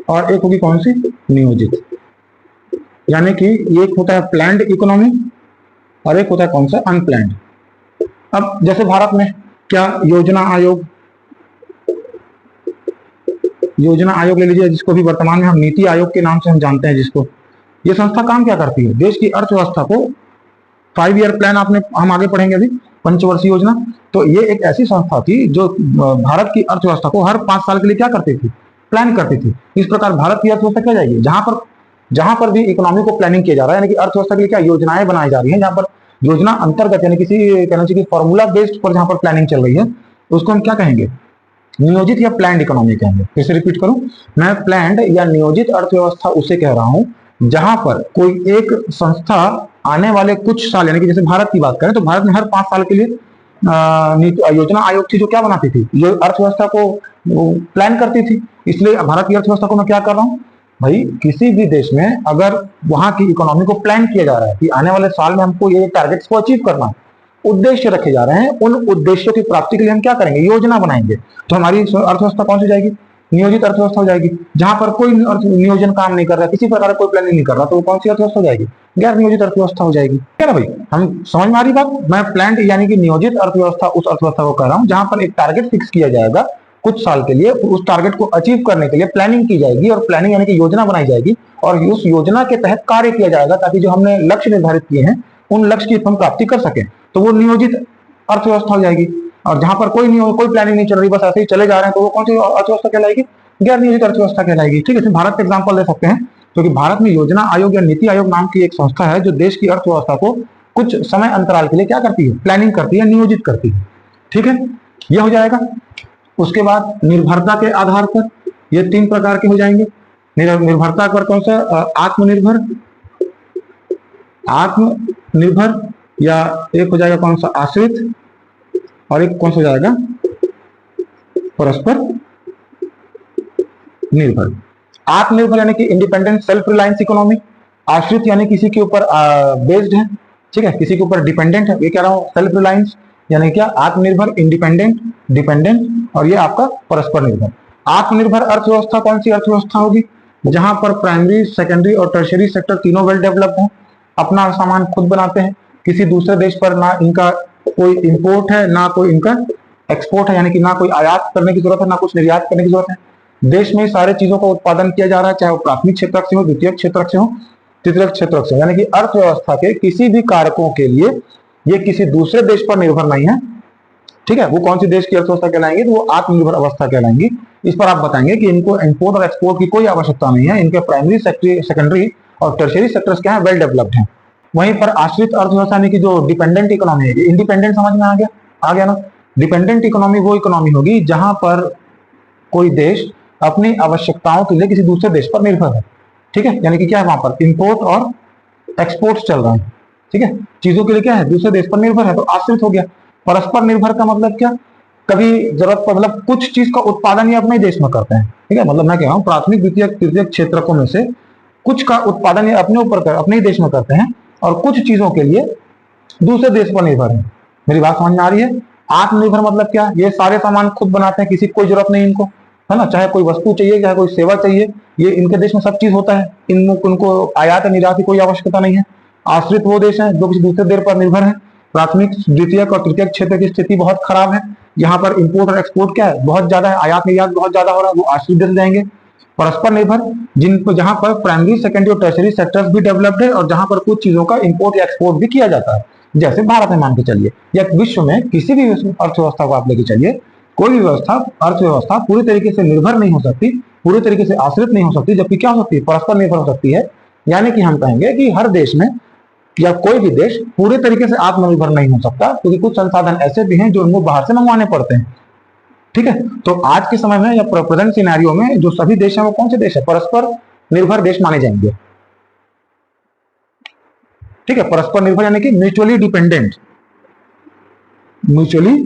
और एक होगी कौन सी, नियोजित। यानी कि एक होता है प्लान्ड इकोनॉमी और एक होता है कौन सा, अनप्लान्ड। अब जैसे भारत में क्या योजना आयोग ले लीजिए, जिसको भी वर्तमान में हम नीति आयोग के नाम से हम जानते हैं, जिसको, ये संस्था काम क्या करती है, देश की अर्थव्यवस्था को 5 ईयर प्लान, हम आगे पढ़ेंगे अभी, पंचवर्षीय योजना। तो ये एक ऐसी संस्था थी जो भारत की अर्थव्यवस्था को हर 5 साल के लिए क्या करती थी, प्लान करती थी। इस प्रकार भारत की अर्थव्यवस्था क्या जाएगी, जहां पर भी इकोनॉमी को प्लानिंग किया जा रहा है, यानी कि अर्थव्यवस्था के लिए क्या योजनाएं बनाई जा रही है, जहां पर योजना अंतर्गत, यानी किसी कहना चाहिए फॉर्मूला बेस्ड पर जहां पर प्लानिंग चल रही है, उसको हम क्या कहेंगे, नियोजित या प्लान्ड इकोनॉमी कहेंगे। फिर से रिपीट करूं, मैं प्लान्ड या नियोजित अर्थव्यवस्था उसे कह रहा हूं जहां पर कोई एक संस्था आने वाले कुछ साल, यानी कि जैसे भारत की बात करें तो भारत में हर 5 साल के लिए योजना आयोग थी जो क्या बनाती थी, जो अर्थव्यवस्था को प्लान करती थी। इसलिए भारत की अर्थव्यवस्था को मैं क्या कर रहा हूं भाई, किसी भी देश में अगर वहां की इकोनॉमी को प्लान किया जा रहा है कि आने वाले साल में हमको ये टारगेट्स को अचीव करना है, उद्देश्य रखे जा रहे हैं, उन उद्देश्यों की प्राप्ति के लिए हम क्या करेंगे, योजना बनाएंगे, तो हमारी अर्थव्यवस्था कौन सी जाएगी, नियोजित अर्थव्यवस्था हो जाएगी। जहां पर कोई नियोजन काम नहीं कर रहा, किसी प्रकार कोई प्लानिंग नहीं कर रहा, तो वो कौन सी अर्थव्यवस्था हो जाएगी, गैर नियोजित अर्थव्यवस्था हो जाएगी। क्या ना भाई, हम समझ में आ रही बात। मैं प्लान्ड यानी कि नियोजित अर्थव्यवस्था उस अर्थव्यवस्था को कह रहा हूं जहां पर एक टारगेट फिक्स किया जाएगा कुछ साल के लिए, उस टारगेट को अचीव करने के लिए प्लानिंग की जाएगी, और प्लानिंग यानी कि योजना बनाई जाएगी, और उस योजना के तहत कार्य किया जाएगा ताकि जो हमने लक्ष्य निर्धारित किए हैं उन लक्ष्य की हम प्राप्ति कर सकें, तो वो नियोजित अर्थव्यवस्था हो जाएगी। और जहां पर कोई प्लानिंग नहीं चल रही, बस ऐसे ही चले जा रहे हैं, तो वो कौन सी अर्थव्यवस्था कहलाएगी, गैर नियोजित अर्थव्यवस्था कहलाएगी। ठीक है, भारत का एग्जांपल ले सकते हैं, क्योंकि भारत में योजना आयोग या नीति आयोग नाम की एक संस्था है जो देश की अर्थव्यवस्था को कुछ समय अंतराल के लिए क्या करती है, प्लानिंग करती है, नियोजित करती है। ठीक है, यह हो जाएगा। उसके बाद निर्भरता के आधार पर ये 3 प्रकार के हो जाएंगे। निर्भरता पर कौन सा, आत्मनिर्भर, या एक हो जाएगा कौन सा, आश्रित, और एक कौन सा हो जाएगा, परस्पर निर्भर। आत्मनिर्भर यानी कि इंडिपेंडेंट सेल्फ रिलायंस इकोनॉमी, आश्रित यानी किसी के ऊपर बेस्ड है, ठीक है, किसी के ऊपर डिपेंडेंट है, ये कह रहा हूं सेल्फ रिलायंस यानी क्या, आत्मनिर्भर, इंडिपेंडेंट, डिपेंडेंट, और ये आपका परस्पर निर्भर। आत्मनिर्भर अर्थव्यवस्था कौन सी अर्थव्यवस्था होगी, जहां पर प्राइमरी, सेकेंडरी और टर्शियरी सेक्टर तीनों वेल डेवलप्ड हैं, अपना सामान खुद बनाते हैं, किसी दूसरे देश पर ना इनका कोई इंपोर्ट है ना कोई इनका एक्सपोर्ट है, यानी कि ना कोई आयात करने की जरूरत है ना कुछ निर्यात करने की जरूरत है। देश में सारे चीजों का उत्पादन किया जा रहा है, चाहे वो प्राथमिक क्षेत्र से हो, द्वितीय क्षेत्र से हो, तृतीय क्षेत्र से, यानी कि अर्थव्यवस्था के किसी भी कारकों के लिए ये किसी दूसरे देश पर निर्भर नहीं है। ठीक है, वो कौन सी देश की अर्थव्यवस्था कहलाएंगी, तो वो आत्मनिर्भर अवस्था कहलाएंगी। इस पर आप बताएंगे कि इनको इंपोर्ट और एक्सपोर्ट की कोई आवश्यकता नहीं है, इनके प्राइमरी सेकेंडरी और टर्शियरी सेक्टर्स क्या है, वेल डेवलप्ड हैं। वहीं पर आश्रित अर्थव्यवस्था यानी कि जो डिपेंडेंट इकोनॉमी है, इंडिपेंडेंट समझ में आ गया ना। डिपेंडेंट इकोनॉमी वो इकोनॉमी होगी जहां पर कोई देश अपनी आवश्यकताओं के लिए किसी दूसरे देश पर निर्भर है। ठीक है, यानी कि क्या है, वहां पर इंपोर्ट और एक्सपोर्ट चल रहा है। ठीक है, चीजों के लिए क्या है, दूसरे देश पर निर्भर है, तो आश्रित हो गया। परस्पर निर्भर का मतलब क्या, कभी जरूरत पर मतलब कुछ चीज का उत्पादन ये अपने देश में करते हैं। ठीक है, मतलब मैं कह रहा हूँ प्राथमिक द्वितीय तृतीय क्षेत्रकों में से कुछ का उत्पादन ये अपने ऊपर अपने ही देश में करते हैं और कुछ चीजों के लिए दूसरे देश पर निर्भर है। मेरी बात समझ में आ रही है। आत्मनिर्भर मतलब क्या, ये सारे सामान खुद बनाते हैं, किसी कोई जरूरत नहीं इनको, है ना। चाहे कोई वस्तु चाहिए, चाहे कोई सेवा चाहिए, ये इनके देश में सब चीज होता है, इनको आयात निर्यात की कोई आवश्यकता नहीं है। आश्रित वो देश है जो किसी दूसरे देश पर निर्भर है। प्राथमिक द्वितीय और तृतीय क्षेत्र की स्थिति बहुत खराब है, यहाँ पर इंपोर्ट और एक्सपोर्ट क्या है, बहुत ज्यादा है, आयात निर्यात बहुत ज्यादा हो रहा है, वो आश्रित देश जाएंगे। परस्पर निर्भर, जिनको जहां पर प्राइमरी सेकेंडरी और टर्शरी सेक्टर्स भी डेवलप्ड है और जहां पर कुछ चीजों का इंपोर्ट या एक्सपोर्ट भी किया जाता है, जैसे भारत में मान के चलिए, या विश्व में किसी भी अर्थव्यवस्था को आप लेके चलिए, कोई भी व्यवस्था अर्थव्यवस्था पूरी तरीके से निर्भर नहीं हो सकती, पूरी तरीके से आश्रित नहीं हो सकती, जबकि क्या हो सकती है, परस्पर निर्भर हो सकती है। यानी कि हम कहेंगे कि हर देश में या कोई भी देश पूरे तरीके से आत्मनिर्भर नहीं हो सकता, क्योंकि कुछ संसाधन ऐसे भी हैं जो उनको बाहर से मंगवाने पड़ते हैं। ठीक है, तो आज के समय में या प्रेजेंट सिनेरियो में जो सभी देश हैं वो कौन से देश है, परस्पर निर्भर देश माने जाएंगे। ठीक है, परस्पर निर्भर यानी कि mutually dependent, mutually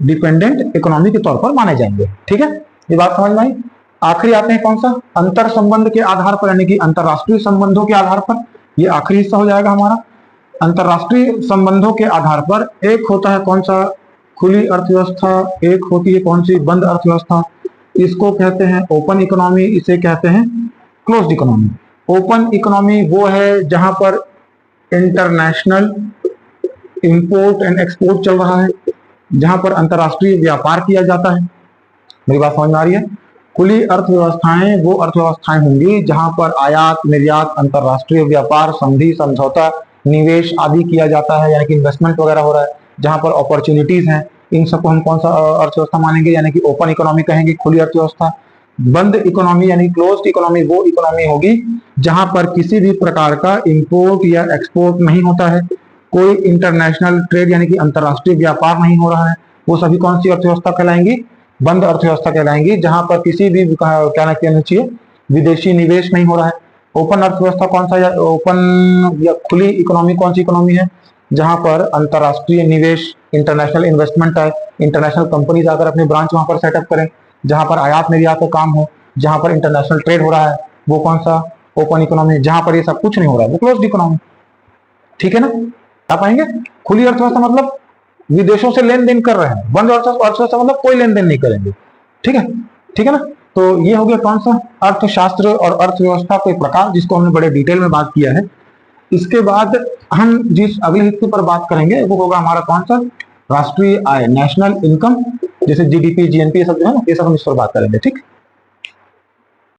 dependent economy के तौर पर माने जाएंगे। ठीक है, ये बात समझ में आई। आखिरी आते हैं कौन सा, अंतर संबंध के आधार पर, यानी कि अंतरराष्ट्रीय संबंधों के आधार पर, ये आखिरी हिस्सा हो जाएगा हमारा। अंतरराष्ट्रीय संबंधों के आधार पर एक होता है कौन सा, खुली अर्थव्यवस्था, एक होती है कौन सी, बंद अर्थव्यवस्था। इसको कहते हैं ओपन इकोनॉमी, इसे कहते हैं क्लोज्ड इकोनॉमी। ओपन इकोनॉमी वो है जहां पर इंटरनेशनल इंपोर्ट एंड एक्सपोर्ट चल रहा है, जहां पर अंतरराष्ट्रीय व्यापार किया जाता है। मेरी बात समझ में आ रही है। खुली अर्थव्यवस्थाएं वो अर्थव्यवस्थाएं होंगी जहां पर आयात निर्यात, अंतरराष्ट्रीय व्यापार, संधि समझौता, निवेश आदि किया जाता है, यानी कि इन्वेस्टमेंट वगैरह हो रहा है, जहां पर अपॉर्चुनिटीज हैं। इन सबको हम कौन सा अर्थव्यवस्था मानेंगे, यानी कि ओपन इकोनॉमी कहेंगे, खुली अर्थव्यवस्था। बंद इकोनॉमी यानी क्लोज्ड इकोनॉमी वो इकोनॉमी होगी जहां पर किसी भी प्रकार का इंपोर्ट या एक्सपोर्ट नहीं होता है, कोई इंटरनेशनल ट्रेड यानी कि अंतरराष्ट्रीय व्यापार नहीं हो रहा है। वो सभी कौन सी अर्थव्यवस्था कहलाएंगी, बंद अर्थव्यवस्था कहलाएंगी, जहां पर किसी भी क्या ना कहना चाहिए, विदेशी निवेश नहीं हो रहा है। ओपन अर्थव्यवस्था कौन सा, या ओपन या खुली इकोनॉमी कौन सी इकोनॉमी है, जहां पर अंतरराष्ट्रीय निवेश, इंटरनेशनल इन्वेस्टमेंट है, इंटरनेशनल कंपनीज आकर अपने ब्रांच वहां पर सेटअप करें, जहां पर आयात निर्यात का काम हो, जहां पर इंटरनेशनल ट्रेड हो रहा है, वो कौन सा ओपन इकोनॉमी। जहां पर ये सब कुछ नहीं हो रहा है वो क्लोज्ड इकोनॉमी। ठीक है ना, आप आएंगे। खुली अर्थव्यवस्था मतलब विदेशों से लेन देन कर रहे हैं, बंद अर्थव्यवस्था मतलब कोई लेन देन नहीं करेंगे। ठीक है, ठीक है ना। तो ये हो गया कौन सा, अर्थशास्त्र और अर्थव्यवस्था के प्रकार, जिसको हमने बड़े डिटेल में बात किया है। इसके बाद हम जिस अगले हिस्से पर बात करेंगे वो होगा हमारा कौन सा, राष्ट्रीय आय, नेशनल इनकम, जैसे जीडीपी जीएनपी ये सब जो है ना, ये सब हम इस पर बात करेंगे। ठीक।